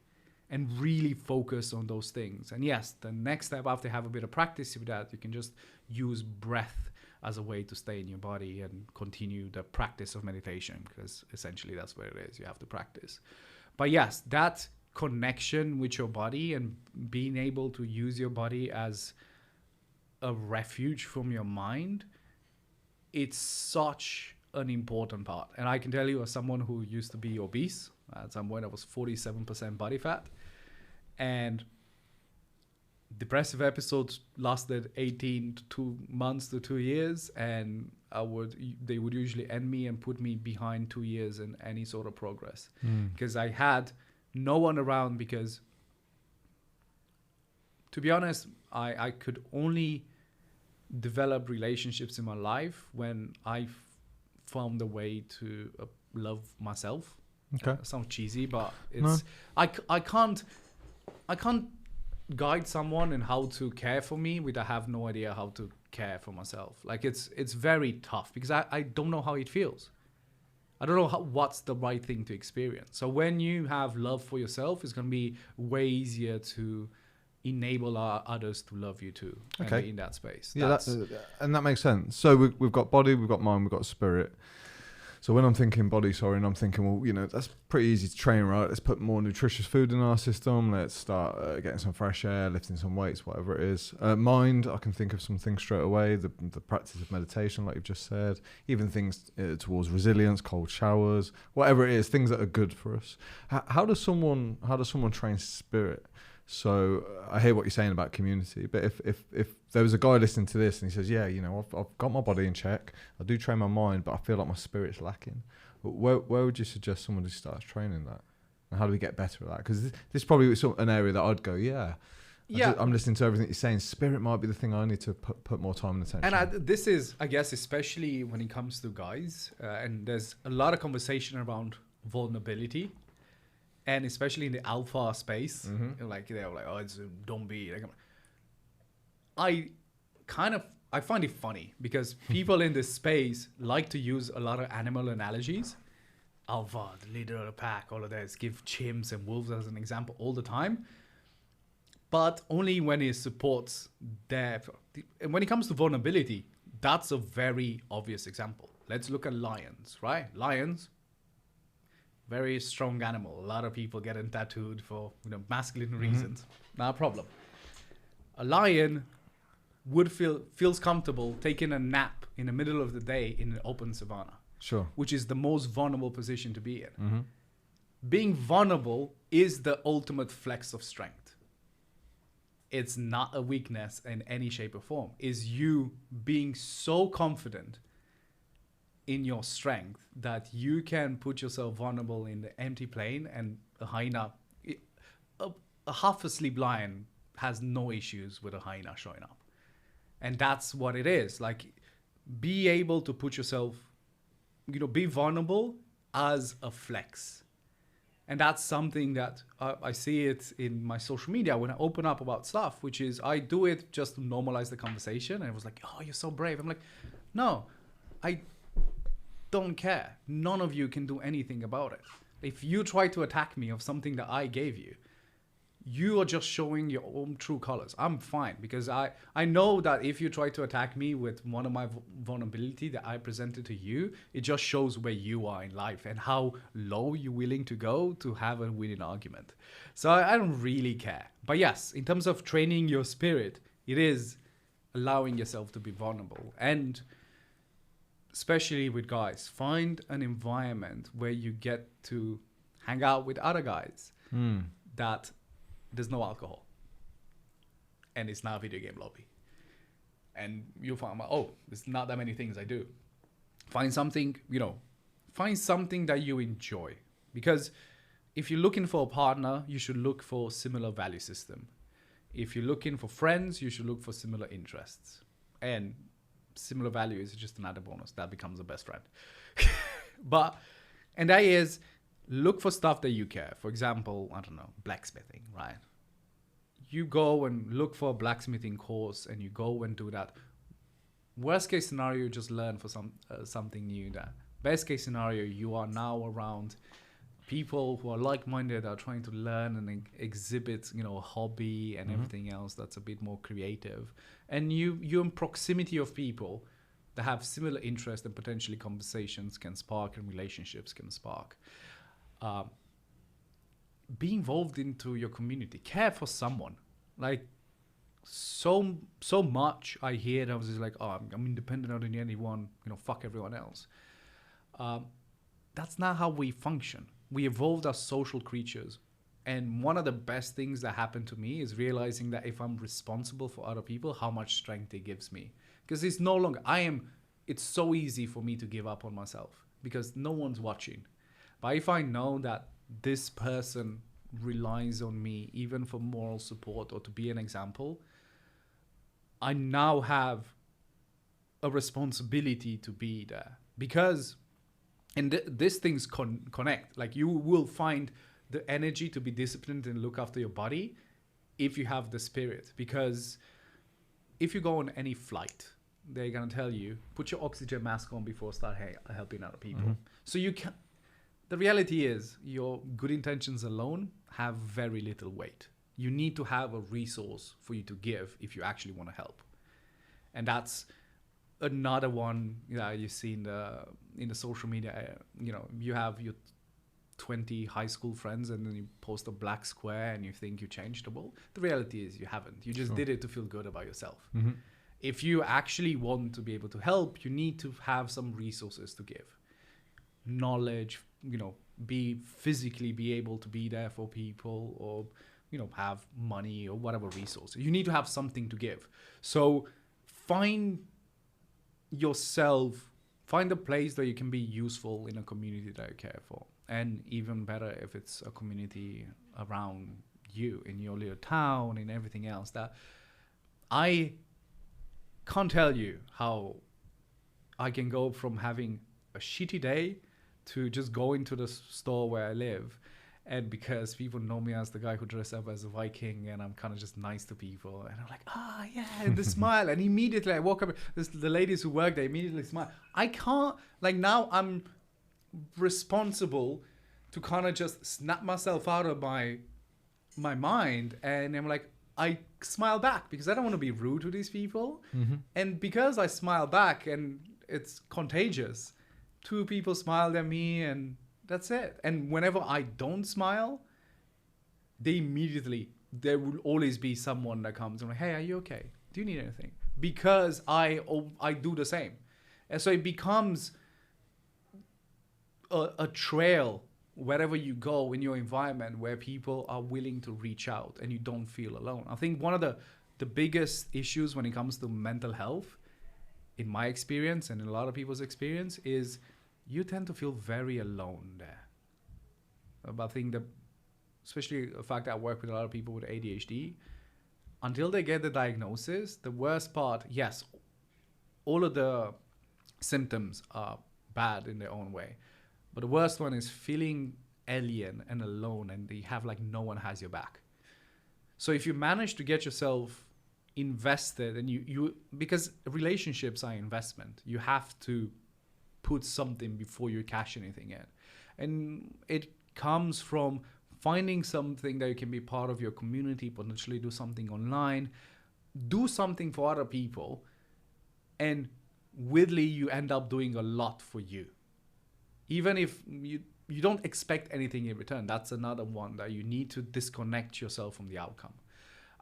and really focus on those things. And yes, the next step, after you have a bit of practice with that, you can just use breath as a way to stay in your body and continue the practice of meditation, because essentially that's what it is. You have to practice. But yes, that connection with your body and being able to use your body as a refuge from your mind, it's such an important part. And I can tell you, as someone who used to be obese, at some point I was 47% body fat, and depressive episodes lasted 18 to 2 months to 2 years, and they would usually end me and put me behind 2 years in any sort of progress, because I had no one around. Because, to be honest, I could only develop relationships in my life when I found a way to love myself. Okay. Sounds cheesy, but it's I can't guide someone in how to care for me with I have no idea how to care for myself. Like, it's very tough, because I don't know how it feels. I don't know what's the right thing to experience. So when you have love for yourself, it's going to be way easier to enable others to love you too. Okay. And be in that space. Yeah, and that makes sense. So we've got body, we've got mind, we've got spirit. So when I'm thinking body, Sorin, I'm thinking, well, that's pretty easy to train, right? Let's put more nutritious food in our system. Let's start getting some fresh air, lifting some weights, whatever it is. Mind, I can think of some things straight away. The practice of meditation, like you've just said. Even things towards resilience, cold showers, whatever it is, things that are good for us. How does someone train spirit? So I hear what you're saying about community, but if there was a guy listening to this and he says, yeah, I've got my body in check, I do train my mind, but I feel like my spirit's lacking. Where would you suggest somebody starts training that? And how do we get better at that? Because this is probably an area that I'd go, I'm listening to everything you're saying. Spirit might be the thing I need to put more time and attention. And this is, I guess, especially when it comes to guys, and there's a lot of conversation around vulnerability. And especially in the alpha space, they're like, oh, don't be. I find it funny, because people in this space like to use a lot of animal analogies. Alpha, the leader of the pack, all of this. Give chimps and wolves as an example all the time. But only when it supports their... And when it comes to vulnerability, that's a very obvious example. Let's look at lions, right? Lions... very strong animal. A lot of people getting tattooed for masculine reasons. Not a problem. A lion feels comfortable taking a nap in the middle of the day in an open savanna. Sure. Which is the most vulnerable position to be in. Being vulnerable is the ultimate flex of strength. It's not a weakness in any shape or form. It's you being so confident in your strength that you can put yourself vulnerable in the empty plain, and a hyena, a half asleep lion has no issues with a hyena showing up. And that's what it is. Like, be able to put yourself, be vulnerable as a flex. And that's something that I see it in my social media when I open up about stuff, which is I do it just to normalize the conversation. And it was like, oh, you're so brave. I'm like, no, don't care. None of you can do anything about it. If you try to attack me of something that I gave you, you are just showing your own true colors. I'm fine, because I know that if you try to attack me with one of my vulnerability that I presented to you, it just shows where you are in life and how low you're willing to go to have a winning argument. So I don't really care. But yes, in terms of training your spirit, it is allowing yourself to be vulnerable. And especially with guys, find an environment where you get to hang out with other guys that there's no alcohol and it's not a video game lobby, and you'll find, oh, there's not that many things I do. Find something, find something that you enjoy, because if you're looking for a partner, you should look for similar value system. If you're looking for friends, you should look for similar interests, and similar values is just another bonus that becomes a best friend. And that is, look for stuff that you care. For example, I don't know, blacksmithing, right? You go and look for a blacksmithing course and you go and do that. Worst case scenario, you just learn for something new. That best case scenario, you are now around people who are like-minded, are trying to learn and exhibit, a hobby and everything else that's a bit more creative. And you're in proximity of people that have similar interests, and potentially conversations can spark and relationships can spark. Be involved into your community. Care for someone. Like, so much I hear that I was just like, oh, I'm independent, I don't need anyone, fuck everyone else. That's not how we function. We evolved as social creatures. And one of the best things that happened to me is realizing that if I'm responsible for other people, how much strength it gives me. Because it's no longer, it's so easy for me to give up on myself because no one's watching. But if I know that this person relies on me, even for moral support or to be an example, I now have a responsibility to be there. Because, and these things connect. Like, you will find the energy to be disciplined and look after your body if you have the spirit. Because if you go on any flight, they're going to tell you, put your oxygen mask on before start helping other people. So you can. The reality is, your good intentions alone have very little weight. You need to have a resource for you to give if you actually want to help. And that's another one you see in the social media. You have your 20 high school friends and then you post a black square and you think you changed the world. The reality is you haven't. You just did it to feel good about yourself. If you actually want to be able to help, you need to have some resources to give. Knowledge, be able to be there for people, or have money or whatever resources. You need to have something to give. So find a place that you can be useful in a community that you care for. And even better if it's a community around you in your little town and everything else. That I can't tell you how I can go from having a shitty day to just going to the store where I live, and because people know me as the guy who dressed up as a Viking and I'm kind of just nice to people, and I'm like, and the smile, and immediately I walk up, the ladies who work there immediately smile. I can't, now I'm responsible to kind of just snap myself out of my mind, and I'm like, I smile back because I don't want to be rude to these people. And because I smile back and it's contagious, 2 people smiled at me and that's it. And whenever I don't smile, there will always be someone that comes and like, hey, are you okay? Do you need anything? Because I do the same. And so it becomes a trail wherever you go in your environment where people are willing to reach out and you don't feel alone. I think one of the biggest issues when it comes to mental health, in my experience and in a lot of people's experience, is you tend to feel very alone there. But I think that, especially the fact that I work with a lot of people with ADHD, until they get the diagnosis, the worst part, yes, all of the symptoms are bad in their own way. But the worst one is feeling alien and alone, and they have no one has your back. So if you manage to get yourself invested, and you because relationships are investment, you have to put something before you cash anything in. And it comes from finding something that you can be part of your community, potentially do something online, do something for other people, and weirdly you end up doing a lot for you. Even if you don't expect anything in return. That's another one that you need to disconnect yourself from the outcome.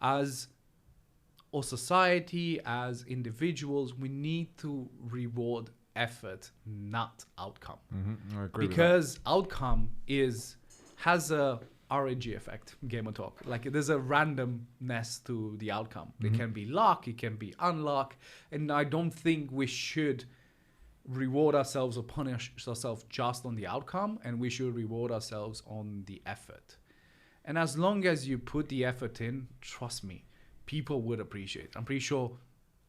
As a society, as individuals, we need to reward effort, not outcome. I agree because outcome has a RNG effect, gamer talk. Like there's a randomness to the outcome. It can be luck, it can be unluck, and I don't think we should reward ourselves or punish ourselves just on the outcome, and we should reward ourselves on the effort. And as long as you put the effort in, trust me, people would appreciate it. I'm pretty sure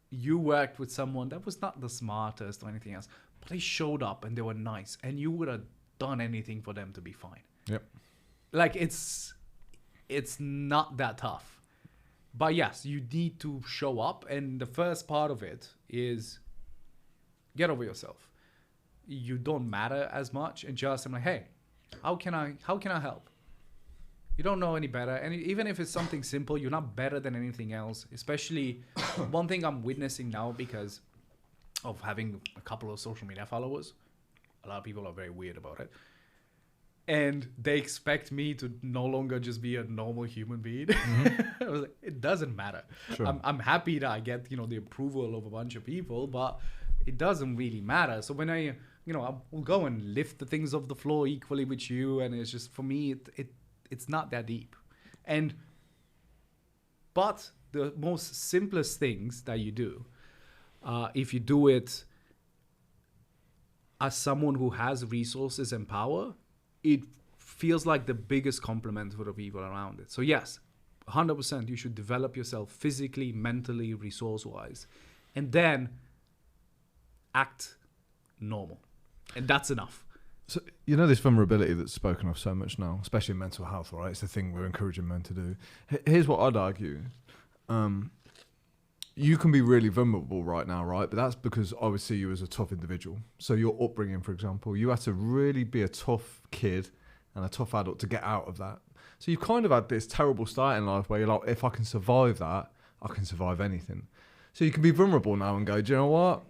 you worked with someone that was not the smartest or anything else, but they showed up and they were nice, and you would have done anything for them to be fine. Yep. Like it's not that tough. But yes, you need to show up, and the first part of it is get over yourself. You don't matter as much, and just I'm like, hey, how can I help? You don't know any better, and even if it's something simple, you're not better than anything else. Especially one thing I'm witnessing now because of having a couple of social media followers. A lot of people are very weird about it, and they expect me to no longer just be a normal human being. I was like, it doesn't matter. Sure. I'm happy that I get the approval of a bunch of people, but it doesn't really matter. So when I will go and lift the things off the floor equally with you, and it's just for me it's not that deep. But the most simplest things that you do, if you do it as someone who has resources and power, it feels like the biggest compliment for the people around it. So yes, 100% you should develop yourself physically, mentally, resource-wise, and then act normal. And that's enough. So, this vulnerability that's spoken of so much now, especially in mental health, right? It's the thing we're encouraging men to do. Here's what I'd argue. You can be really vulnerable right now, right? But that's because I would see you as a tough individual. So your upbringing, for example, you had to really be a tough kid and a tough adult to get out of that. So you've kind of had this terrible start in life where you're like, if I can survive that, I can survive anything. So you can be vulnerable now and go, do you know what?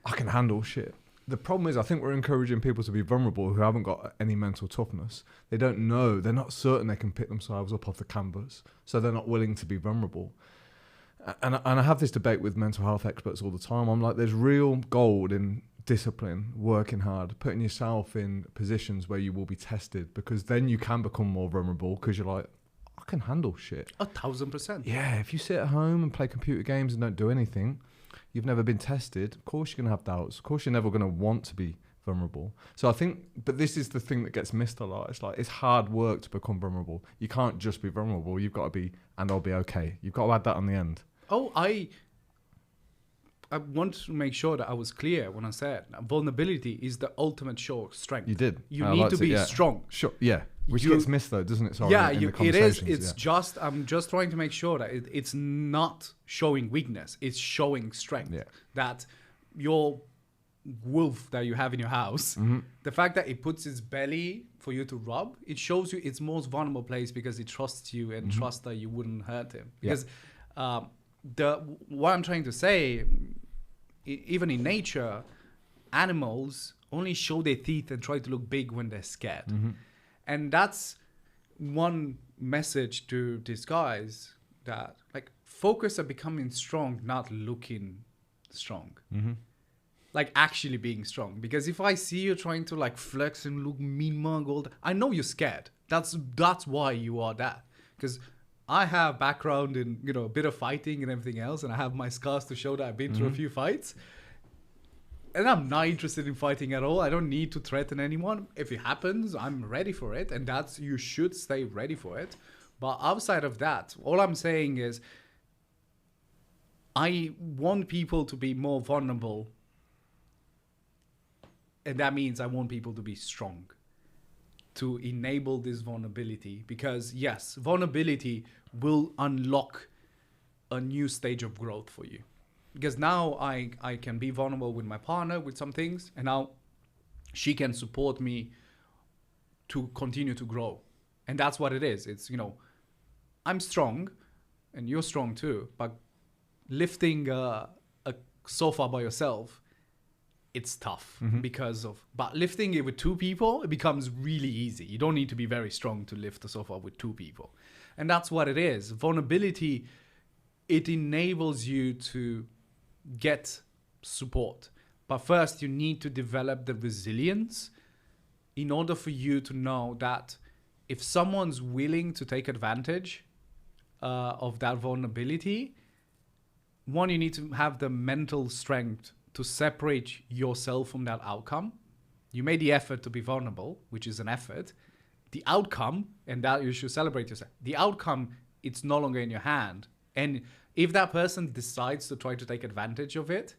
I can handle shit. The problem is, I think we're encouraging people to be vulnerable who haven't got any mental toughness. They don't know. They're not certain they can pick themselves up off the canvas. So they're not willing to be vulnerable. And I have this debate with mental health experts all the time. I'm like, there's real gold in discipline, working hard, putting yourself in positions where you will be tested, because then you can become more vulnerable because you're like, I can handle shit. 1,000%. Yeah, if you sit at home and play computer games and don't do anything, you've never been tested. Of course you're going to have doubts. Of course you're never going to want to be vulnerable. So I think, but this is the thing that gets missed a lot. It's like, it's hard work to become vulnerable. You can't just be vulnerable. You've got to be, and I'll be okay. You've got to add that on the end. Oh, I want to make sure that I was clear when I said vulnerability is the ultimate show of strength. You did. You need to be strong. Sure. Yeah. Which gets missed though, doesn't it? Sorry, yeah, it is. It's just, I'm just trying to make sure that it's not showing weakness. It's showing strength. Yeah. That your wolf that you have in your house, the fact that it puts its belly for you to rub, it shows you its most vulnerable place because it trusts you and trusts that you wouldn't hurt him. Because what I'm trying to say, even in nature, animals only show their teeth and try to look big when they're scared. And that's one message to these guys, that like focus on becoming strong, not looking strong. Like actually being strong. Because if I see you trying to like flex and look mean mug, I know you're scared. That's why you are that. Because I have background in, a bit of fighting and everything else, and I have my scars to show that I've been through a few fights. And I'm not interested in fighting at all. I don't need to threaten anyone. If it happens, I'm ready for it. And you should stay ready for it. But outside of that, all I'm saying is I want people to be more vulnerable. And that means I want people to be strong to enable this vulnerability. Because yes, vulnerability will unlock a new stage of growth for you. Because now I can be vulnerable with my partner with some things, and now she can support me to continue to grow. And that's what it is. It's, I'm strong and you're strong too, but lifting a sofa by yourself, it's tough but lifting it with two people, it becomes really easy. You don't need to be very strong to lift the sofa with two people. And that's what it is. Vulnerability, it enables you to get support. But first, you need to develop the resilience in order for you to know that if someone's willing to take advantage of that vulnerability, one, you need to have the mental strength to separate yourself from that outcome. You made the effort to be vulnerable, which is an effort. The outcome, and that you should celebrate yourself. The outcome, it's no longer in your hand. And if that person decides to try to take advantage of it,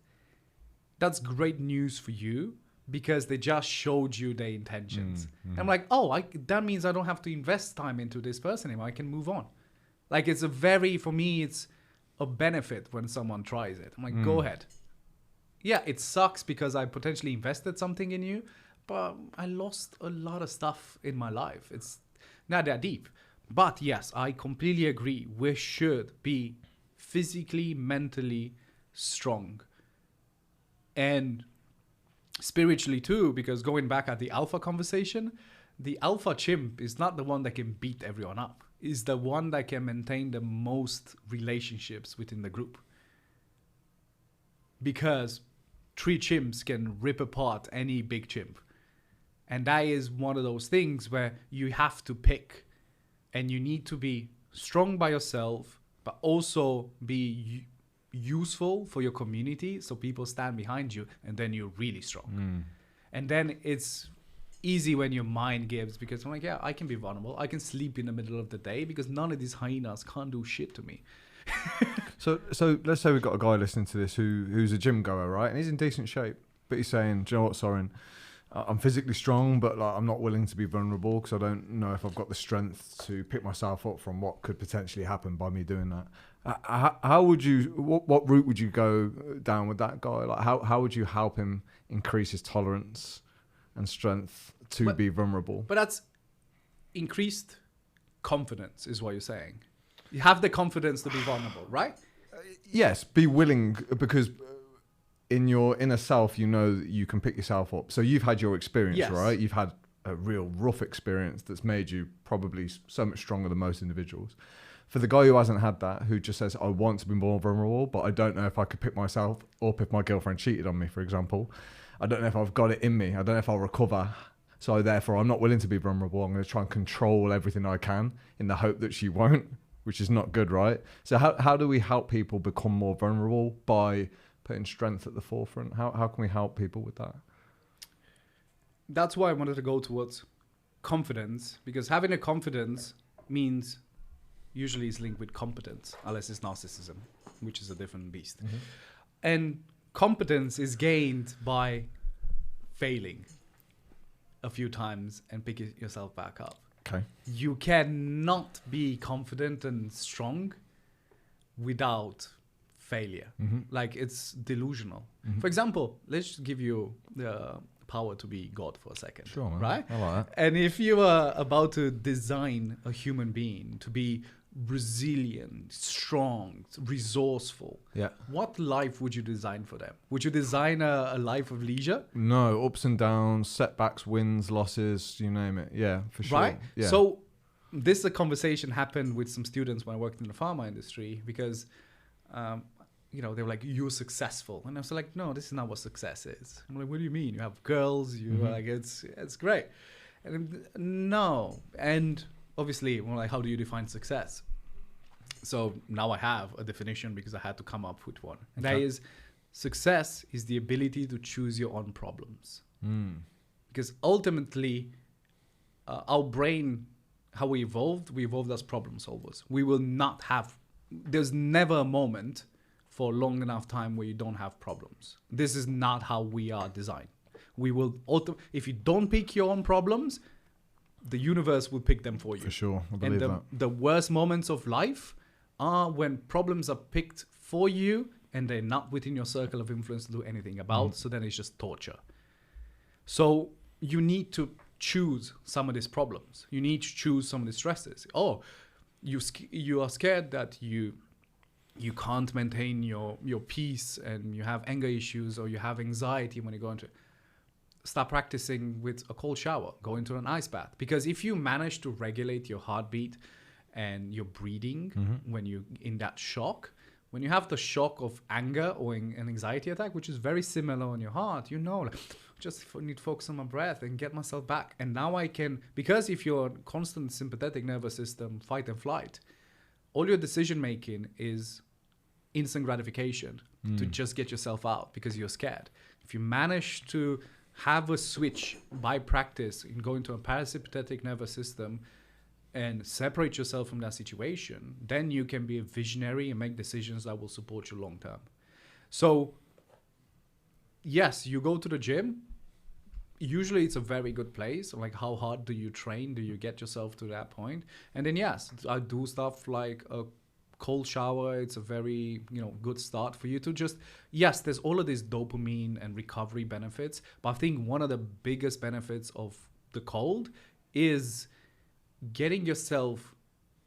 that's great news for you because they just showed you their intentions. I'm like, that means I don't have to invest time into this person anymore. I can move on. Like, for me, it's a benefit when someone tries it. I'm like, go ahead. Yeah, it sucks because I potentially invested something in you, but I lost a lot of stuff in my life. It's not that deep. But yes, I completely agree. We should be physically, mentally strong. And spiritually too, because going back at the alpha conversation, the alpha chimp is not the one that can beat everyone up. Is the one that can maintain the most relationships within the group. Because 3 chimps can rip apart any big chimp. And that is one of those things where you have to pick. And you need to be strong by yourself, but also be useful for your community so people stand behind you, and then you're really strong. And then it's easy when your mind gives, because I'm like, yeah, I can be vulnerable. I can sleep in the middle of the day because none of these hyenas can't do shit to me. So let's say we've got a guy listening to this who's a gym goer, right? And he's in decent shape, but he's saying, do you know what, Sorin? I'm physically strong, but like I'm not willing to be vulnerable because I don't know if I've got the strength to pick myself up from what could potentially happen by me doing that. How would you? What route would you go down with that guy? Like how would you help him increase his tolerance and strength to be vulnerable? But that's increased confidence, is what you're saying. You have the confidence to be vulnerable, right? Yes, be willing, because in your inner self, you know that you can pick yourself up. So you've had your experience, right? You've had a real rough experience that's made you probably so much stronger than most individuals. For the guy who hasn't had that, who just says, I want to be more vulnerable, but I don't know if I could pick myself up if my girlfriend cheated on me, for example. I don't know if I've got it in me. I don't know if I'll recover. So therefore, I'm not willing to be vulnerable. I'm going to try and control everything I can in the hope that she won't, which is not good, right? So how do we help people become more vulnerable by putting strength at the forefront? How can we help people with that? That's why I wanted to go towards confidence, because having a confidence means usually is linked with competence, unless it's narcissism, which is a different beast. And competence is gained by failing a few times and picking yourself back up. Okay. You cannot be confident and strong without failure. Like, it's delusional. For example, let's just give you the power to be God for a second. Sure, man. Right? I like that. And if you are about to design a human being to be resilient, strong, resourceful, what life would you design for them? Would you design a life of leisure? No, ups and downs, setbacks, wins, losses, you name it. Yeah, for sure. Right? Yeah. So this conversation happened with some students when I worked in the pharma industry, because they were like, you're successful. And I was like, no, this is not what success is. I'm like, what do you mean? You have girls, you are like, it's great. And no. And obviously, we're like, how do you define success? So now I have a definition because I had to come up with one. And that is, success is the ability to choose your own problems. Because ultimately, our brain, how we evolved as problem solvers. We will not have, there's never a moment for a long enough time where you don't have problems. This is not how we are designed. We will, if you don't pick your own problems, the universe will pick them for you. For sure, I believe that. The worst moments of life are when problems are picked for you and they're not within your circle of influence to do anything about. So then it's just torture. So you need to choose some of these problems. You need to choose some of the stresses. Oh, you are scared that you can't maintain your peace, and you have anger issues, or you have anxiety when you go into. Start practicing with a cold shower. Go into an ice bath, because if you manage to regulate your heartbeat and your breathing when you're in that shock. When you have the shock of anger or an anxiety attack, which is very similar on your heart, like, just need to focus on my breath and get myself back. And now I can, because if you're constant sympathetic nervous system, fight and flight, all your decision making is instant gratification to just get yourself out because you're scared. If you manage to have a switch by practice and go into a parasympathetic nervous system and separate yourself from that situation, then you can be a visionary and make decisions that will support you long term. So yes, you go to the gym. Usually it's a very good place. Like, how hard do you train? Do you get yourself to that point? And then yes, I do stuff like a cold shower. It's a very, good start for you to just, yes, there's all of this dopamine and recovery benefits. But I think one of the biggest benefits of the cold is getting yourself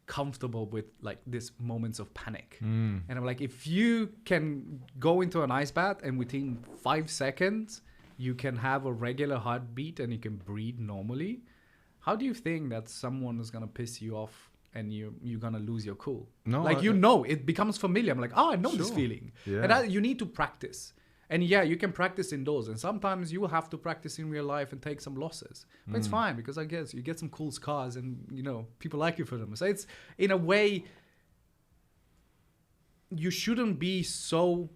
comfortable with like these moments of panic. And I'm like, if you can go into an ice bath and within 5 seconds you can have a regular heartbeat and you can breathe normally, how do you think that someone is going to piss you off and you're going to lose your cool? No, like, it becomes familiar. I'm like, I know this feeling. And you need to practice. And yeah, you can practice indoors, and sometimes you will have to practice in real life and take some losses. But it's fine, because I guess you get some cool scars, and people like you for them. So it's, in a way, you shouldn't be so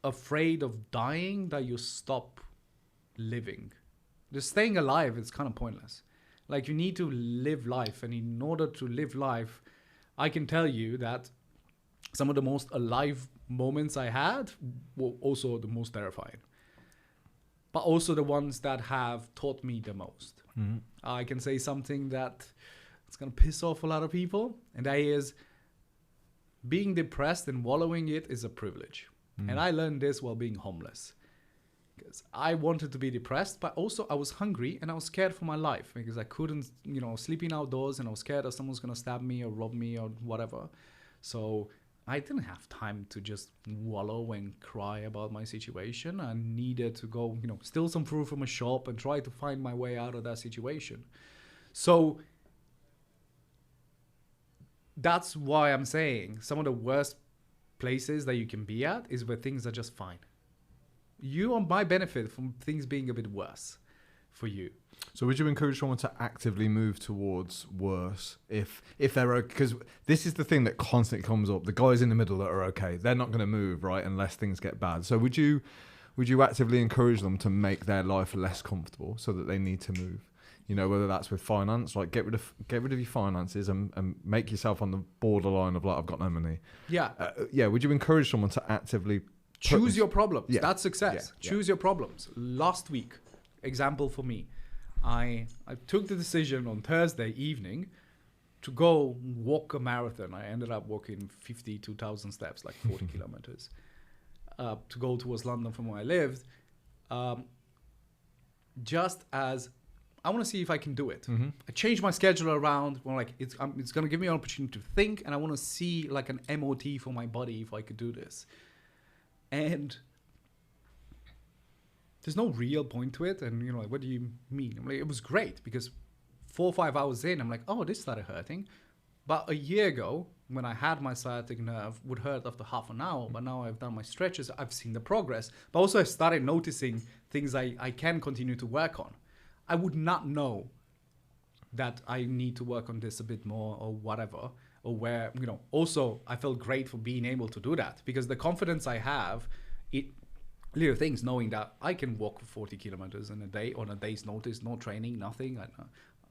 afraid of dying that you stop living. Just staying alive is kind of pointless. Like, you need to live life, and in order to live life, I can tell you that some of the most alive moments I had were also the most terrifying, but also the ones that have taught me the most. I can say something that it's going to piss off a lot of people, and that is, being depressed and wallowing it is a privilege. And I learned this while being homeless, because I wanted to be depressed, but also I was hungry and I was scared for my life, because I couldn't, sleeping outdoors, and I was scared that someone's going to stab me or rob me or whatever. So I didn't have time to just wallow and cry about my situation. I needed to go, steal some fruit from a shop and try to find my way out of that situation. So that's why I'm saying some of the worst places that you can be at is where things are just fine. You might benefit from things being a bit worse for you. So would you encourage someone to actively move towards worse if they're okay? Because this is the thing that constantly comes up. The guys in the middle that are okay, they're not going to move, right, unless things get bad. So would you actively encourage them to make their life less comfortable so that they need to move? Whether that's with finance, like get rid of your finances and make yourself on the borderline of like, I've got no money. Yeah. Would you encourage someone to actively choose your problems? Yeah. That's success. Choose your problems. Last week, example for me, I took the decision on Thursday evening to go walk a marathon. I ended up walking 52,000 steps, like 40 kilometers, to go towards London from where I lived. Just as I want to see if I can do it. I changed my schedule around. Well, like it's going to give me an opportunity to think, and I want to see like an MOT for my body if I could do this. And there's no real point to it. And, like, what do you mean? I'm like, it was great, because 4 or 5 hours in, I'm like, oh, this started hurting. But a year ago, when I had my sciatic nerve, would hurt after half an hour. But now I've done my stretches, I've seen the progress. But also I started noticing things I can continue to work on. I would not know that I need to work on this a bit more or whatever. Or where, also I felt great for being able to do that, because the confidence I have, little things, knowing that I can walk 40 kilometers in a day on a day's notice, no training, nothing.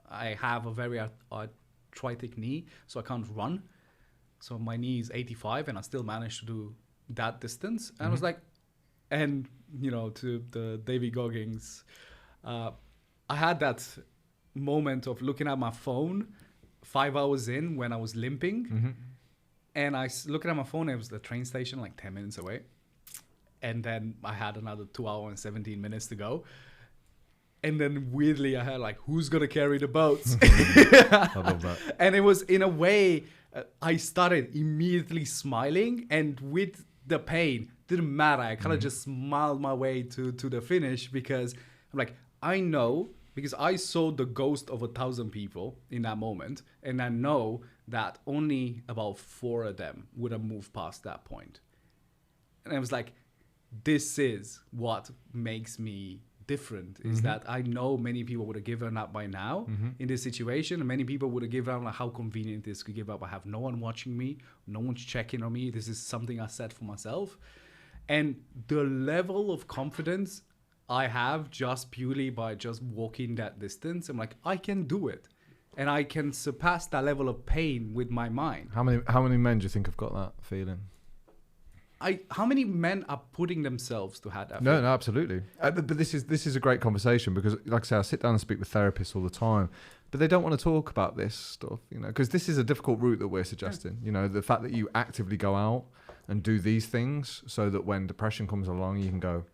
I have a very arthritic knee, so I can't run. So my knee is 85 and I still managed to do that distance. And I was like, and, to the Davy Goggins, I had that moment of looking at my phone 5 hours in when I was limping. And I looking at my phone, it was the train station like 10 minutes away. And then I had another 2 hours and 17 minutes to go. And then weirdly, I had like, who's gonna carry the boats? I love that. And it was in a way, I started immediately smiling, and with the pain, didn't matter. I kind of just smiled my way to the finish, because I'm like, I know, because I saw the ghost of 1,000 people in that moment, and I know that only about 4 of them would have moved past that point. And I was like, this is what makes me different, is that I know many people would have given up by now in this situation, and many people would have given up, like how convenient it is to give up. I have no one watching me, no one's checking on me. This is something I set for myself. And the level of confidence I have just purely by just walking that distance, I'm like, I can do it, and I can surpass that level of pain with my mind. How many men do you think have got that feeling? How many men are putting themselves to have that? No, absolutely. But this is a great conversation, because, like I say, I sit down and speak with therapists all the time, but they don't want to talk about this stuff, because this is a difficult route that we're suggesting. The fact that you actively go out and do these things, so that when depression comes along, you can go,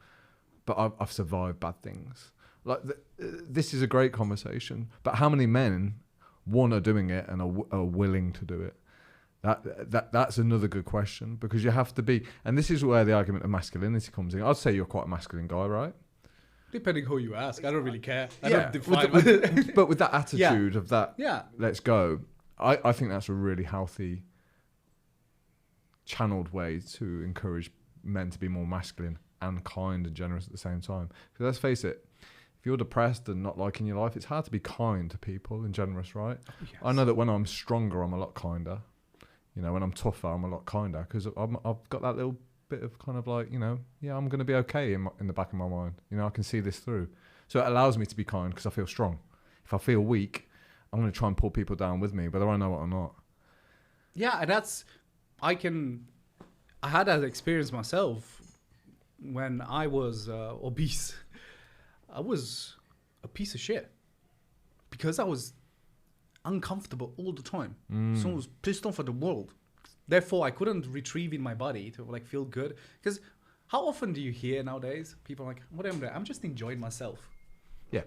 but I've survived bad things. Like this is a great conversation. But how many men, one, are doing it and are willing to do it? That's another good question, because you have to be, and this is where the argument of masculinity comes in. I'd say you're quite a masculine guy, right? Depending who you ask, I don't really care. I Yeah, don't define but with that attitude of that, yeah, let's go. I think that's a really healthy, channeled way to encourage men to be more masculine and kind and generous at the same time. Because let's face it, if you're depressed and not liking your life, it's hard to be kind to people and generous, right? Oh, yes. I know that when I'm stronger, I'm a lot kinder. When I'm tougher, I'm a lot kinder, because I've got that little bit of kind of like, yeah, I'm going to be okay in the back of my mind. I can see this through. So it allows me to be kind, because I feel strong. If I feel weak, I'm going to try and pull people down with me, whether I know it or not. Yeah, and I had that experience myself when I was obese. I was a piece of shit, because I was uncomfortable all the time. So I was pissed off at the world. Therefore, I couldn't retrieve in my body to like feel good. Because how often do you hear nowadays people are like, what am I doing? I'm just enjoying myself. Yeah.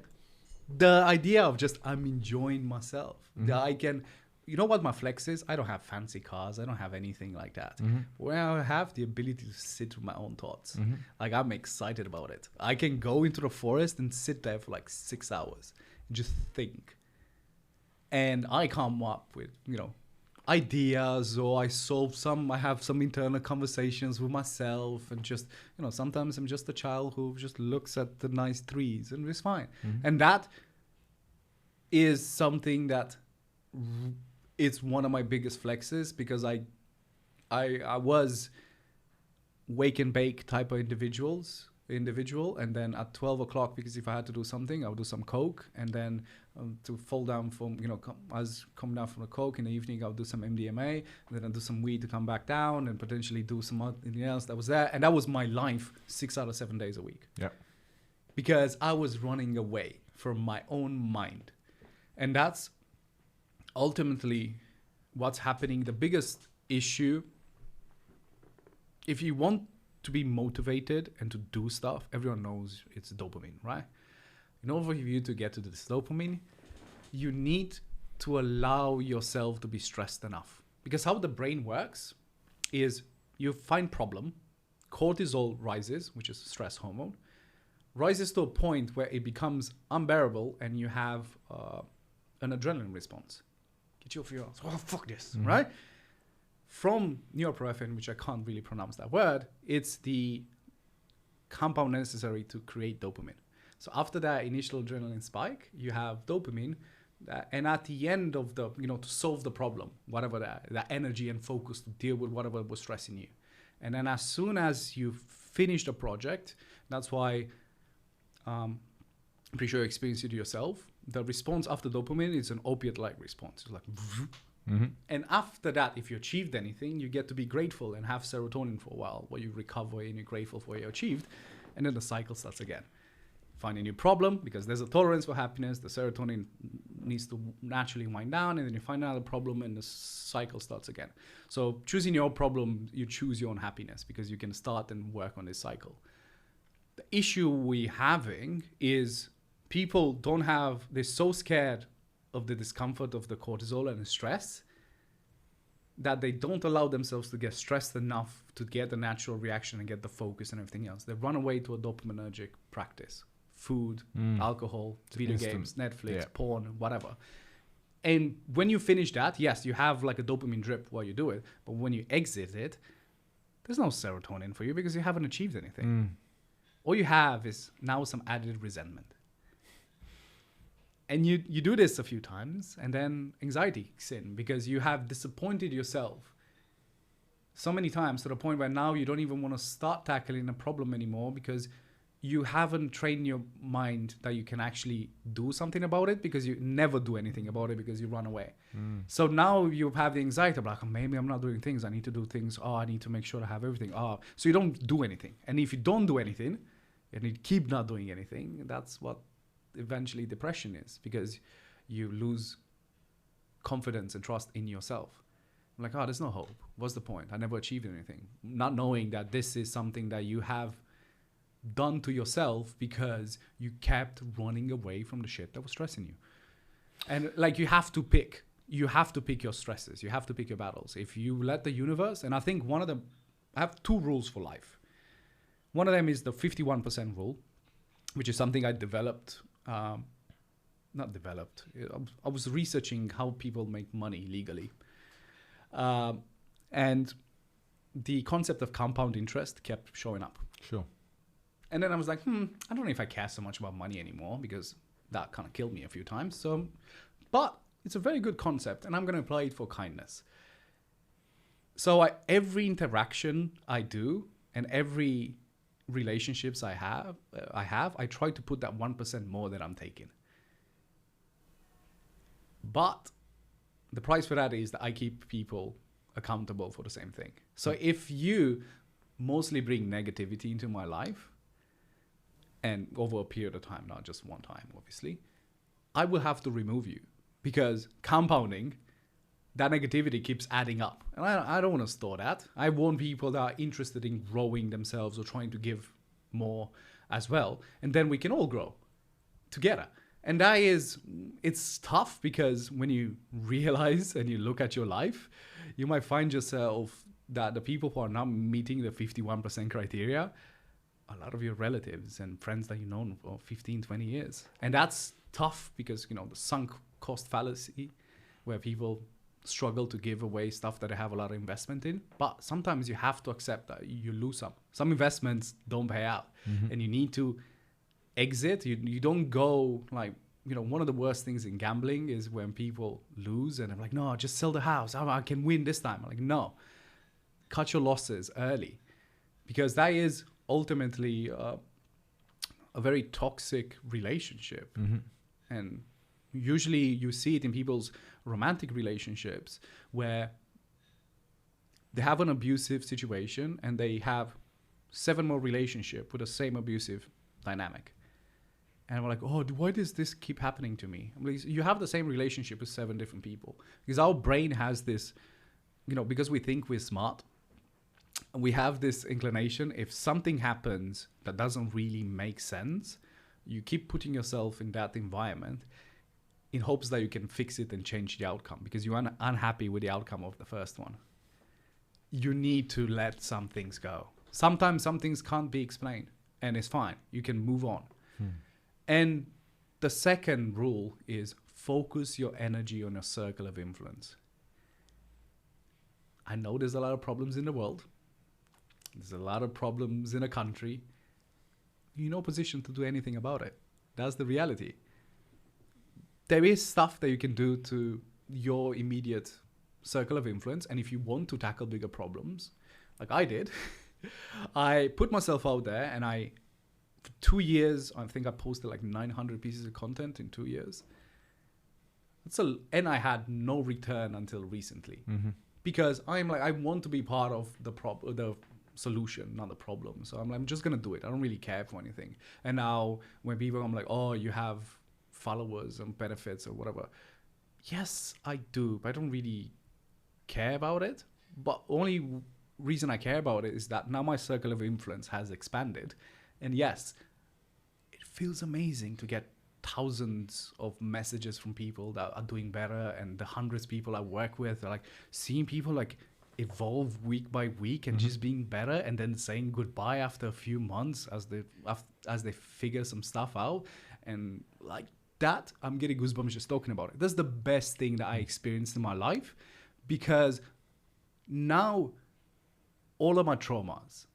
The idea of just I'm enjoying myself. That I can, what my flex is? I don't have fancy cars. I don't have anything like that. Where I have the ability to sit with my own thoughts. Like, I'm excited about it. I can go into the forest and sit there for like 6 hours and just think. And I come up with, ideas, or I have some internal conversations with myself, and just, sometimes I'm just a child who just looks at the nice trees, and it's fine. And that is something that it's one of my biggest flexes, because I was wake and bake type of individual, and then at 12 o'clock, because if I had to do something, I would do some coke, and then to fall down from, I was coming down from the coke in the evening, I would do some MDMA, and then I'd do some weed to come back down, and potentially do something else that was there. And that was my life 6 out of 7 days a week. Yeah. Because I was running away from my own mind. And that's ultimately what's happening. The biggest issue, if you want to be motivated and to do stuff, everyone knows it's dopamine, right? In order for you to get to this dopamine, you need to allow yourself to be stressed enough. Because how the brain works is you find problem, cortisol rises, which is a stress hormone, rises to a point where it becomes unbearable, and you have an adrenaline response. Get you off your ass. Oh, fuck this, right? From norepinephrine, which I can't really pronounce that word, it's the compound necessary to create dopamine. So after that initial adrenaline spike, you have dopamine, and at the end of the, to solve the problem, whatever that energy and focus to deal with whatever was stressing you. And then as soon as you finish the project, that's why I'm pretty sure you experienced it yourself. The response after dopamine is an opiate-like response. It's like, and after that, if you achieved anything, you get to be grateful and have serotonin for a while, where you recover and you're grateful for what you achieved, and then the cycle starts again. Find a new problem, because there's a tolerance for happiness. The serotonin needs to naturally wind down, and then you find another problem, and the cycle starts again. So choosing your problem, you choose your own happiness, because you can start and work on this cycle. The issue we're having is people they're so scared of the discomfort of the cortisol and the stress that they don't allow themselves to get stressed enough to get the natural reaction and get the focus and everything else. They run away to a dopaminergic practice: food, alcohol, video games, Netflix, porn, whatever. And when you finish that, yes, you have like a dopamine drip while you do it. But when you exit it, there's no serotonin for you because you haven't achieved anything. All you have is now some added resentment. And you do this a few times, and then anxiety kicks in because you have disappointed yourself so many times to the point where now you don't even want to start tackling a problem anymore because you haven't trained your mind that you can actually do something about it, because you never do anything about it because you run away. So now you have the anxiety of like, oh, maybe I'm not doing things. I need to do things. Oh, I need to make sure I have everything. Oh, so you don't do anything. And if you don't do anything and you keep not doing anything, that's what eventually depression is, because you lose confidence and trust in yourself. I'm like, oh, there's no hope. What's the point? I never achieved anything. Not knowing that this is something that you have done to yourself because you kept running away from the shit that was stressing you. And like, you have to pick your stresses. You have to pick your battles. If you let the universe, and I think I have two rules for life. One of them is the 51% rule, which is something I developed. I was researching how people make money legally. And the concept of compound interest kept showing up. Sure. And then I was like, I don't know if I care so much about money anymore, because that kind of killed me a few times. So, but it's a very good concept, and I'm going to apply it for kindness. So every interaction I do and every relationships I have, I try to put that 1% more that I'm taking. But the price for that is that I keep people accountable for the same thing. So if you mostly bring negativity into my life, and over a period of time, not just one time, obviously, I will have to remove you, because compounding, that negativity keeps adding up. And I don't want to store that. I want people that are interested in growing themselves or trying to give more as well. And then we can all grow together. And it's tough, because when you realize and you look at your life, you might find yourself that the people who are not meeting the 51% criteria, a lot of your relatives and friends that you've known for 15, 20 years. And that's tough, because, the sunk cost fallacy, where people struggle to give away stuff that they have a lot of investment in. But sometimes you have to accept that you lose some. Some investments don't pay out, and you need to exit. You don't go like, one of the worst things in gambling is when people lose and I'm like, no, just sell the house. I can win this time. I'm like, no, cut your losses early, because that is ultimately a very toxic relationship. And usually you see it in people's romantic relationships, where they have an abusive situation and they have 7 more relationships with the same abusive dynamic. And we're like, oh, why does this keep happening to me? I'm like, you have the same relationship with 7 different people, because our brain has this, because we think we're smart, we have this inclination. If something happens that doesn't really make sense, you keep putting yourself in that environment in hopes that you can fix it and change the outcome, because you're unhappy with the outcome of the first one. You need to let some things go. Sometimes some things can't be explained, and it's fine. You can move on. And the second rule is focus your energy on a circle of influence. I know there's a lot of problems in the world. There's a lot of problems in a country. You're in no position to do anything about it. That's the reality. There is stuff that you can do to your immediate circle of influence. And if you want to tackle bigger problems, like I did, I put myself out there, and for 2 years, I think I posted like 900 pieces of content in 2 years. And I had no return until recently, because I'm like, I want to be part of the solution, not the problem. So I'm just gonna do it. I don't really care for anything. And now when people, I'm like, oh, you have followers and benefits or whatever. Yes, I do, but I don't really care about it. But only reason I care about it is that now my circle of influence has expanded. And yes, it feels amazing to get thousands of messages from people that are doing better, and the hundreds of people I work with, are like seeing people like evolve week by week and just being better, and then saying goodbye after a few months as they figure some stuff out, and like that, I'm getting goosebumps just talking about it. That's the best thing that I experienced in my life, because now all of my traumas,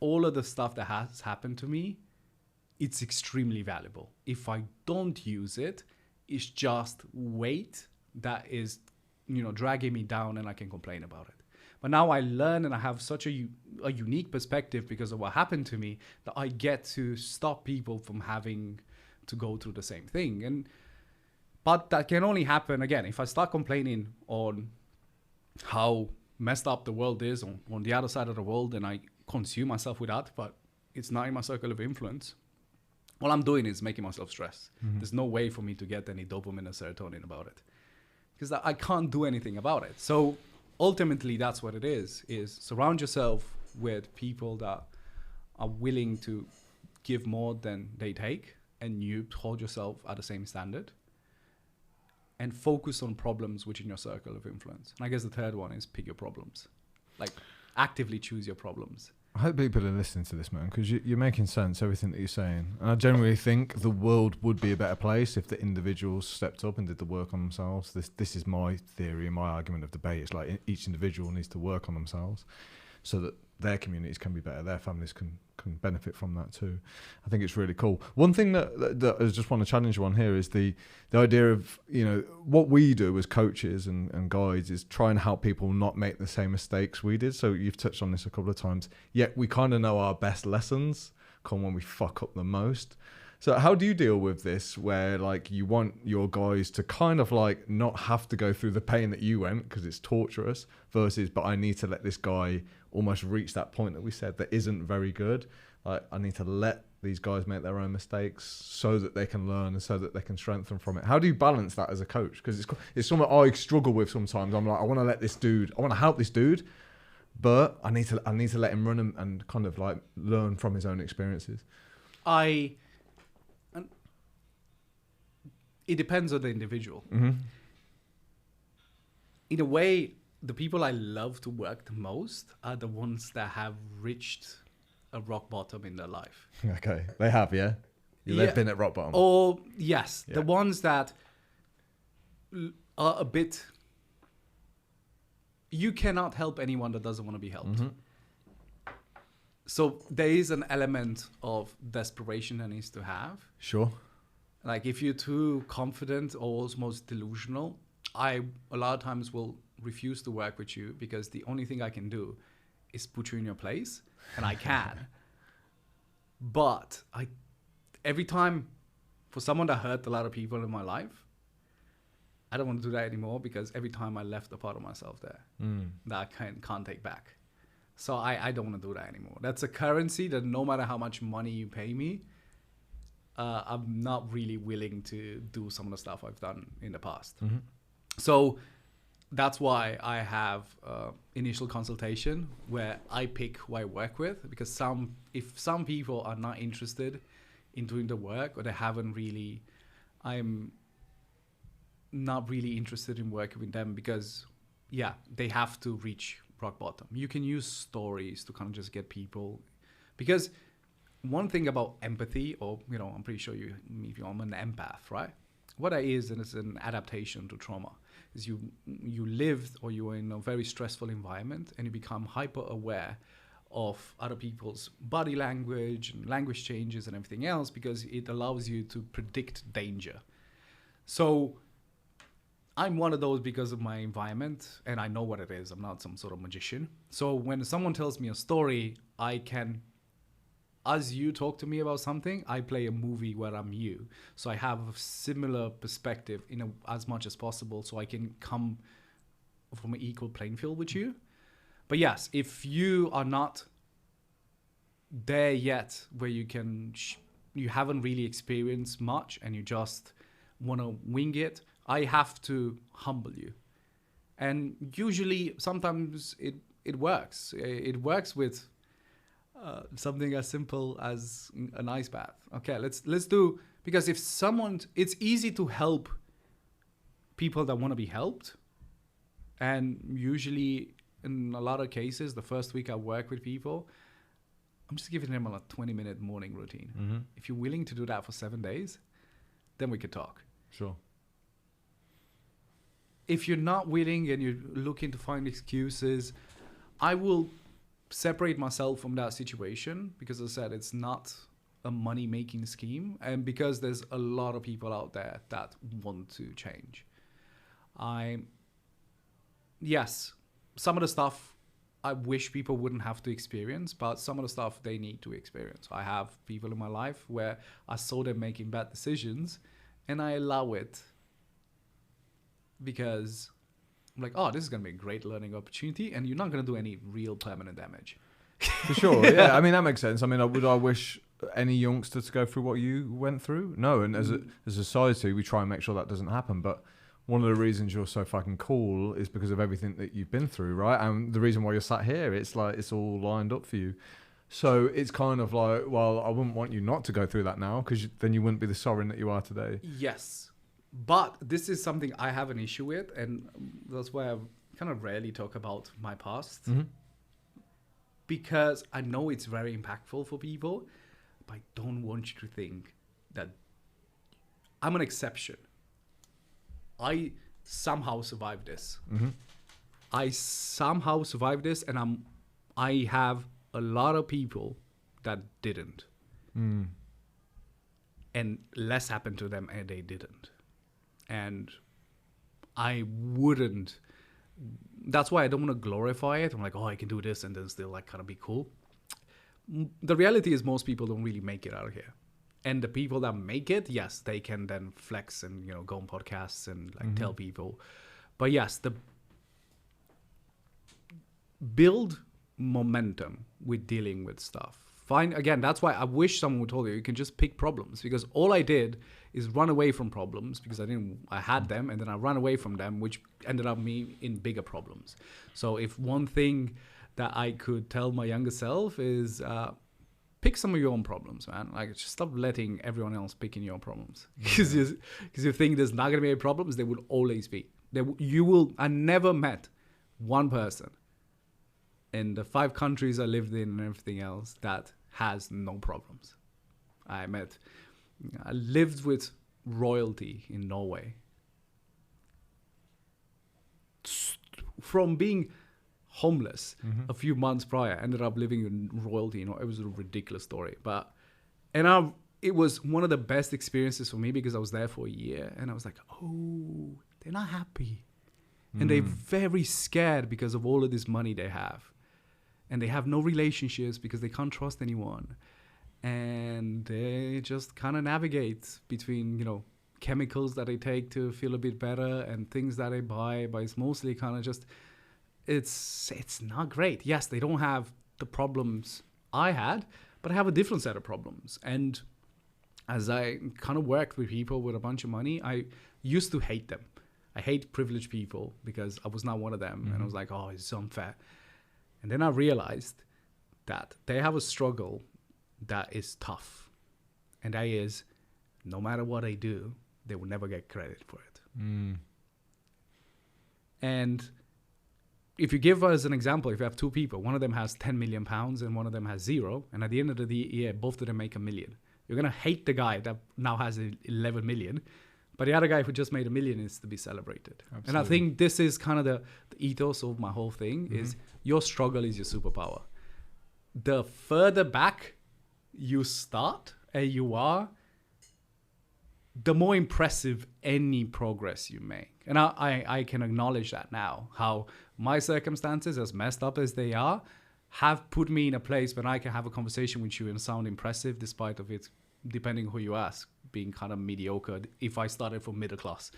all of the stuff that has happened to me, it's extremely valuable. If I don't use it, it's just weight that is, dragging me down, and I can complain about it. But now I learn, and I have such a unique perspective because of what happened to me, that I get to stop people from having to go through the same thing. But that can only happen, again, if I start complaining on how messed up the world is on the other side of the world, and I consume myself with that, but it's not in my circle of influence. All I'm doing is making myself stress. There's no way for me to get any dopamine or serotonin about it, because I can't do anything about it. So ultimately, that's what it is surround yourself with people that are willing to give more than they take, and you hold yourself at the same standard, and focus on problems which in your circle of influence. And I guess the third one is pick your problems. Like, actively choose your problems. I hope people are listening to this, man, because you're making sense, everything that you're saying. And I generally think the world would be a better place if the individuals stepped up and did the work on themselves. This is my theory and my argument of debate. It's like each individual needs to work on themselves so that their communities can be better, their families can benefit from that too. I think it's really cool. One thing that I just want to challenge you on here is the idea of, what we do as coaches and guides is try and help people not make the same mistakes we did. So you've touched on this a couple of times, yet we kind of know our best lessons come when we fuck up the most. So how do you deal with this, where like you want your guys to kind of like not have to go through the pain that you went because it's torturous, versus, but I need to let this guy almost reach that point that we said that isn't very good. Like, I need to let these guys make their own mistakes so that they can learn and so that they can strengthen from it. How do you balance that as a coach? Because it's something I struggle with sometimes. I'm like, I want to help this dude, but I need to let him run and kind of like learn from his own experiences. It depends on the individual. Mm-hmm. In a way, the people I love to work the most are the ones that have reached a rock bottom in their life. Okay, they have, yeah? They've been at rock bottom. Or, yes, the ones that are a bit... You cannot help anyone that doesn't want to be helped. Mm-hmm. So there is an element of desperation that needs to have. Sure. Like, if you're too confident or almost delusional, I a lot of times will refuse to work with you, because the only thing I can do is put you in your place, and I can. But every time, for someone that hurt a lot of people in my life, I don't want to do that anymore, because every time I left a part of myself there that I can't take back. So I don't want to do that anymore. That's a currency that no matter how much money you pay me, I'm not really willing to do some of the stuff I've done in the past. Mm-hmm. So that's why I have initial consultation where I pick who I work with, because if some people are not interested in doing the work, or I'm not really interested in working with them, because they have to reach rock bottom. You can use stories to kind of just get people, because one thing about empathy, or I'm pretty sure I'm an empath, right? What that is, and it's an adaptation to trauma, is you lived, or you were in a very stressful environment, and you become hyper aware of other people's body language and language changes and everything else, because it allows you to predict danger. So I'm one of those because of my environment, and I know what it is. I'm not some sort of magician. So when someone tells me a story, I can, as you talk to me about something, I play a movie where I'm you. So I have a similar perspective as much as possible, so I can come from an equal playing field with you. But yes, if you are not there yet, where you can, you haven't really experienced much, and you just want to wing it, I have to humble you. And usually, sometimes it works. It works with something as simple as an ice bath. Okay, let's do, because if someone, it's easy to help people that want to be helped, and usually in a lot of cases, the first week I work with people, I'm just giving them a 20-minute morning routine. Mm-hmm. If you're willing to do that for 7 days, then we could talk. Sure. If you're not willing and you're looking to find excuses, I will separate myself from that situation, because as I said, it's not a money-making scheme, and because there's a lot of people out there that want to change. Yes, some of the stuff I wish people wouldn't have to experience, but some of the stuff they need to experience. I have people in my life where I saw them making bad decisions, and I allow it because I'm like, oh, this is going to be a great learning opportunity, and you're not going to do any real permanent damage. For sure, yeah. I mean, that makes sense. I mean, would I wish any youngster to go through what you went through? No, and as a society, we try and make sure that doesn't happen, but one of the reasons you're so fucking cool is because of everything that you've been through, right? And the reason why you're sat here, it's like it's all lined up for you. So it's kind of like, well, I wouldn't want you not to go through that now, because then you wouldn't be the Sorin that you are today. Yes, but this is something I have an issue with, and that's why I kind of rarely talk about my past, because I know it's very impactful for people, but I don't want you to think that I'm an exception. I somehow survived this. I somehow survived this, and I have a lot of people that didn't. And less happened to them and they didn't. And I wouldn't. That's why I don't want to glorify it. I'm like, oh, I can do this and then still like kind of be cool. The reality is most people don't really make it out of here. And the people that make it, yes, they can then flex and, you know, go on podcasts and like tell people. But yes, build momentum with dealing with stuff. Again, that's why I wish someone would tell you can just pick problems, because all I did is run away from problems because I had them, and then I ran away from them, which ended up me in bigger problems. So if one thing that I could tell my younger self is, pick some of your own problems, man. Like, just stop letting everyone else pick in your problems. Because you think there's not going to be any problems, there will always be. I never met one person in the 5 countries I lived in and everything else that has no problems. I lived with royalty in Norway. From being homeless a few months prior, ended up living in royalty. You know, it was a ridiculous story, it was one of the best experiences for me, because I was there for a year and I was like, oh, they're not happy, and they're very scared because of all of this money they have, and they have no relationships because they can't trust anyone, and they just kind of navigate between, you know, chemicals that they take to feel a bit better and things that they buy, but it's mostly kind of just. It's not great. Yes, they don't have the problems I had, but I have a different set of problems. And as I kind of worked with people with a bunch of money, I used to hate them. I hate privileged people because I was not one of them. And I was like, oh, it's unfair. And then I realized that they have a struggle that is tough. And that is, no matter what they do, they will never get credit for it. And if you give us an example, if you have 2 people, one of them has 10 million pounds and one of them has 0, and at the end of the year, both of them make $1 million. You're going to hate the guy that now has 11 million, but the other guy who just made $1 million is to be celebrated. Absolutely. And I think this is kind of the ethos of my whole thing, is your struggle is your superpower. The further back you start and you are, the more impressive any progress you make. And I can acknowledge that now, how my circumstances, as messed up as they are, have put me in a place where I can have a conversation with you and sound impressive, despite of it, depending who you ask, being kind of mediocre if I started from middle class.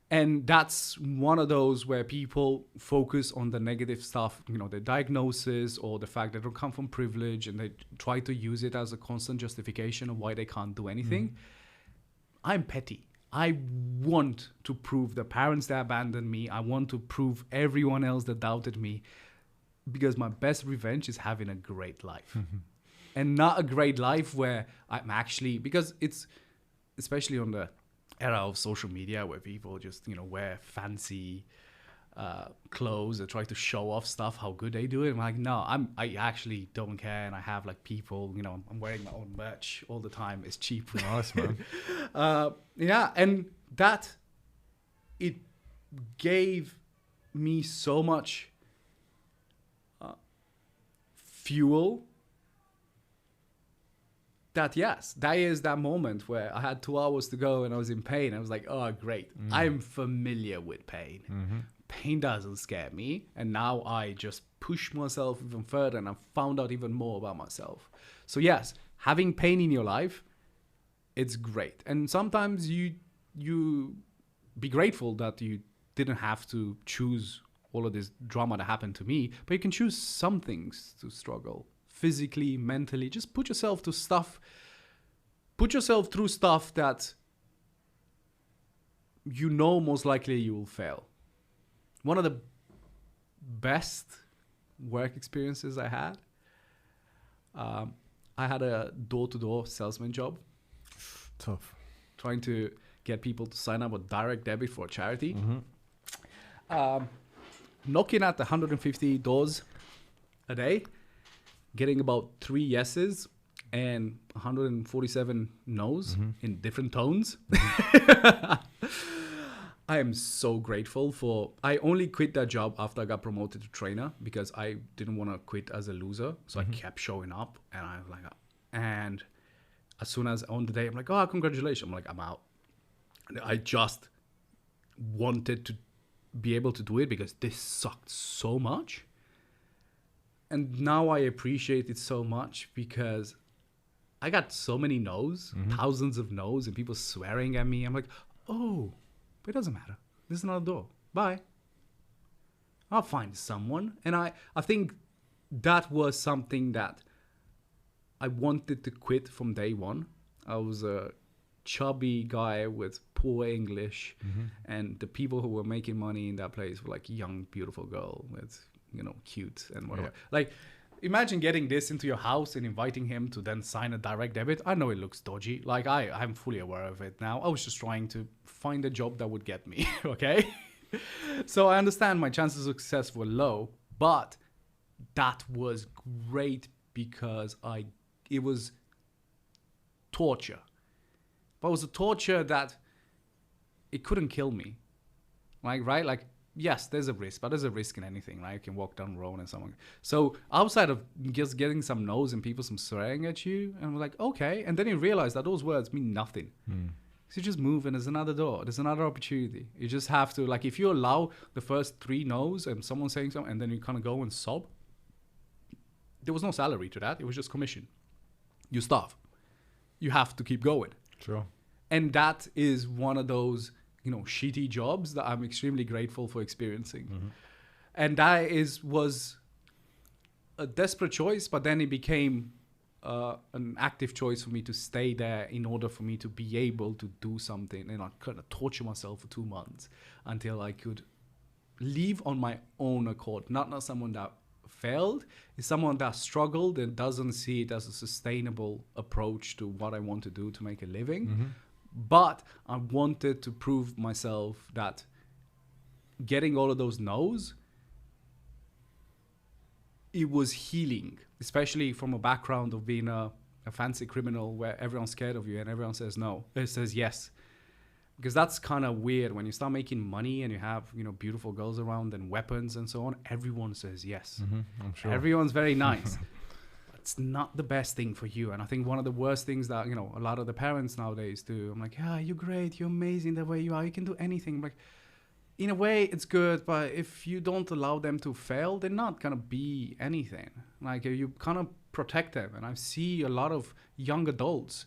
And that's one of those where people focus on the negative stuff, you know, the diagnosis or the fact that they don't come from privilege, and they try to use it as a constant justification of why they can't do anything. I'm petty. I want to prove the parents that abandoned me. I want to prove everyone else that doubted me because my best revenge is having a great life. And not a great life where I'm actually, because it's, especially on the era of social media where people just, wear fancy clothes and try to show off stuff, how good they do it. I'm like, no, I actually don't care. And I have like people, I'm wearing my own merch all the time. It's cheap. Nice, man. Yeah. And that, it gave me so much fuel that, yes, that is that moment where I had 2 hours to go and I was in pain. I was like, oh, great. I'm familiar with pain. Pain doesn't scare me. And now I just push myself even further and I've found out even more about myself. So yes, having pain in your life, it's great. And sometimes you be grateful that you didn't have to choose all of this drama that happened to me, but you can choose some things to struggle physically, mentally. Just put yourself through stuff that most likely you will fail. One of the best work experiences I had, I had a door-to-door salesman job. Tough. Trying to get people to sign up with direct debit for a charity. Knocking at 150 doors a day, getting about 3 yeses and 147 no's in different tones. I am so grateful I only quit that job after I got promoted to trainer because I didn't want to quit as a loser. So I kept showing up and I was like, and as soon as on the day, I'm like, oh, congratulations. I'm like, I'm out. And I just wanted to be able to do it because this sucked so much. And now I appreciate it so much because I got so many no's, thousands of no's, and people swearing at me. I'm like, oh, but it doesn't matter. There's another door. Bye. I'll find someone. And I think that was something that I wanted to quit from day one. I was a chubby guy with poor English, and the people who were making money in that place were like young, beautiful girl with, cute and whatever. Yeah. Like, imagine getting this into your house and inviting him to then sign a direct debit. I know it looks dodgy. Like, I'm fully aware of it now. I was just trying to find a job that would get me, okay? So I understand my chances of success were low, but that was great because it was torture. But it was a torture that it couldn't kill me. Like, right? Like, yes, there's a risk, but there's a risk in anything, right? You can walk down the road and someone. So outside of just getting some no's and people some swearing at you, and we're like, okay. And then you realize that those words mean nothing. So you just move and there's another door. There's another opportunity. You just have to, like, if you allow the first 3 no's and someone saying something and then you kind of go and sob, there was no salary to that. It was just commission. You starve. You have to keep going. Sure. And that is one of those, shitty jobs that I'm extremely grateful for experiencing. And that was a desperate choice, but then it became an active choice for me to stay there in order for me to be able to do something. And I kind of torture myself for 2 months until I could leave on my own accord. Not someone that failed, it's someone that struggled and doesn't see it as a sustainable approach to what I want to do to make a living. But I wanted to prove myself that getting all of those no's, it was healing, especially from a background of being a fancy criminal where everyone's scared of you and everyone says no. It says yes. Because that's kind of weird when you start making money and you have, beautiful girls around and weapons and so on. Everyone says yes. I'm sure. Everyone's very nice. It's not the best thing for you. And I think one of the worst things that, a lot of the parents nowadays do, I'm like, yeah, you're great. You're amazing the way you are. You can do anything. I'm like, in a way, it's good. But if you don't allow them to fail, they're not going to be anything. Like, you kind of protect them. And I see a lot of young adults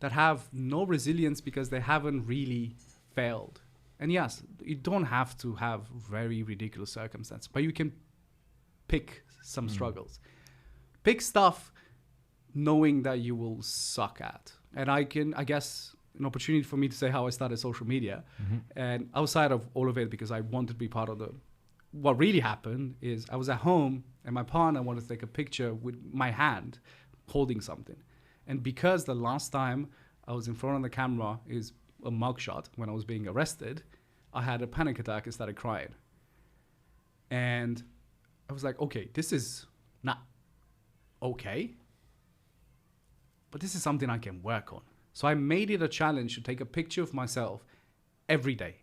that have no resilience because they haven't really failed. And yes, you don't have to have very ridiculous circumstances, but you can pick some struggles. Pick stuff knowing that you will suck at. And I guess, an opportunity for me to say how I started social media. And outside of all of it, because I wanted to be part of the what really happened is I was at home and my partner wanted to take a picture with my hand holding something. And because the last time I was in front of the camera is a mugshot when I was being arrested, I had a panic attack and started crying. And I was like, okay, this is not okay, but this is something I can work on. So I made it a challenge to take a picture of myself every day.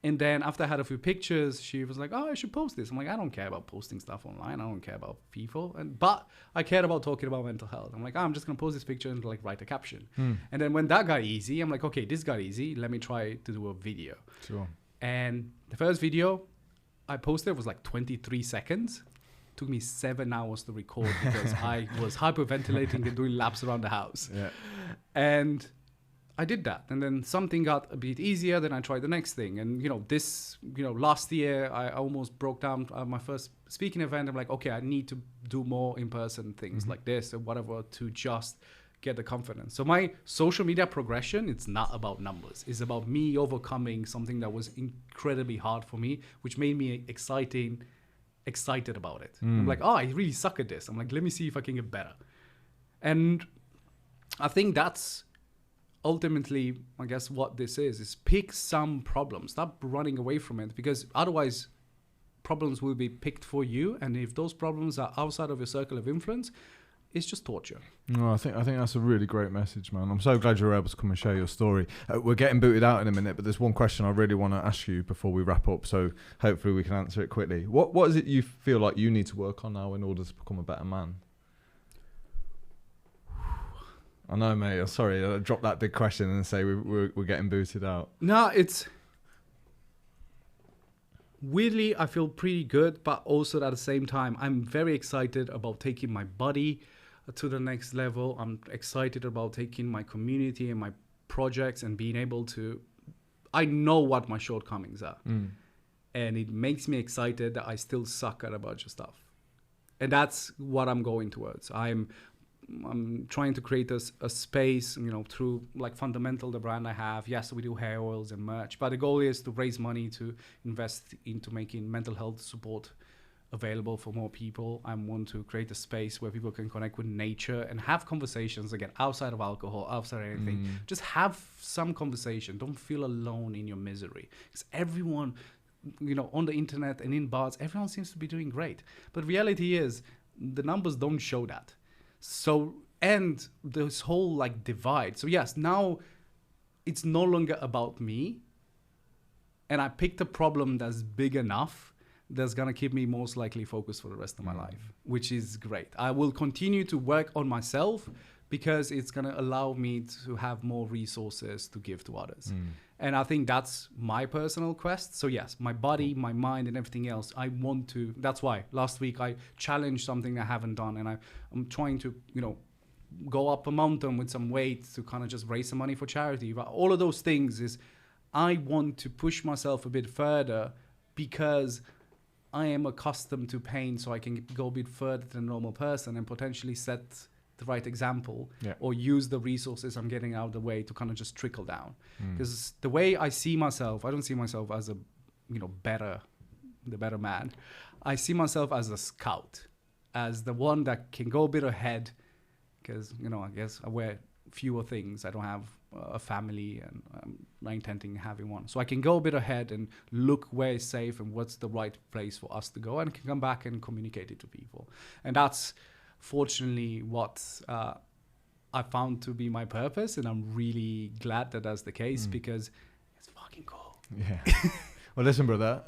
And then after I had a few pictures, she was like, oh, I should post this. I'm like, I don't care about posting stuff online. I don't care about people. But I cared about talking about mental health. I'm like, I'm just going to post this picture and like write a caption. And then when that got easy, I'm like, okay, this got easy. Let me try to do a video. Sure. And the first video I posted was like 23 seconds. It took me 7 hours to record because I was hyperventilating and doing laps around the house. Yeah. And I did that. And then something got a bit easier. Then I tried the next thing. And, last year, I almost broke down my first speaking event. I'm like, okay, I need to do more in-person things like this or whatever to just get the confidence. So my social media progression, it's not about numbers. It's about me overcoming something that was incredibly hard for me, which made me excited about it. I'm like, oh, I really suck at this. I'm like, let me see if I can get better. And I think that's ultimately, I guess, what this is pick some problems. Stop running away from it, because otherwise problems will be picked for you. And if those problems are outside of your circle of influence, it's just torture. No, I think that's a really great message, man. I'm so glad you were able to come and share your story. We're getting booted out in a minute, but there's one question I really want to ask you before we wrap up, so hopefully we can answer it quickly. What is it you feel like you need to work on now in order to become a better man? I know, mate. I'm sorry. I dropped that big question and say we're getting booted out. No, it's weirdly, I feel pretty good, but also at the same time, I'm very excited about taking my body to the next level. I'm excited about taking my community and my projects and being able to, I know what my shortcomings are. And it makes me excited that I still suck at a bunch of stuff. And that's what I'm going towards. I'm trying to create a space, through like Fundamental, the brand I have. Yes, we do hair oils and merch, but the goal is to raise money to invest into making mental health support available for more people. I want to create a space where people can connect with nature and have conversations, again, outside of alcohol, outside of anything. Just have some conversation. Don't feel alone in your misery. Because everyone, on the internet and in bars, everyone seems to be doing great. But reality is, the numbers don't show that. So, and this whole like divide. So yes, now it's no longer about me. And I picked a problem that's big enough that's going to keep me most likely focused for the rest of my life, which is great. I will continue to work on myself because it's going to allow me to have more resources to give to others. And I think that's my personal quest. So yes, my body, my mind, and everything else, I want to, that's why last week I challenged something I haven't done. And I'm trying to, go up a mountain with some weight to kind of just raise some money for charity. But all of those things is, I want to push myself a bit further because I am accustomed to pain, so I can go a bit further than a normal person and potentially set the right example, or use the resources I'm getting out of the way to kind of just trickle down. Because the way I see myself, I don't see myself as a, the better man. I see myself as a scout, as the one that can go a bit ahead, because, I guess I wear fewer things. I don't have a family, and I'm not intending having one. So I can go a bit ahead and look where is safe and what's the right place for us to go, and can come back and communicate it to people. And that's fortunately what I found to be my purpose, and I'm really glad that that's the case, because it's fucking cool. Yeah. Well, listen, brother,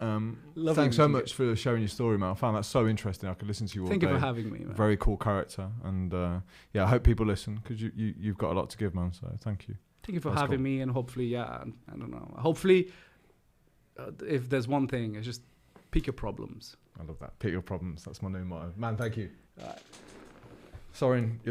thanks so much for sharing your story, man. I found that so interesting. I could listen to you all day. Thank you for having me, man. Very cool character, and I hope people listen, because you've got a lot to give, man. So thank you. Thank you for having me, and hopefully, I don't know. Hopefully, if there's one thing, it's just pick your problems. I love that. Pick your problems. That's my new motto. Man, thank you. Sorin, you're the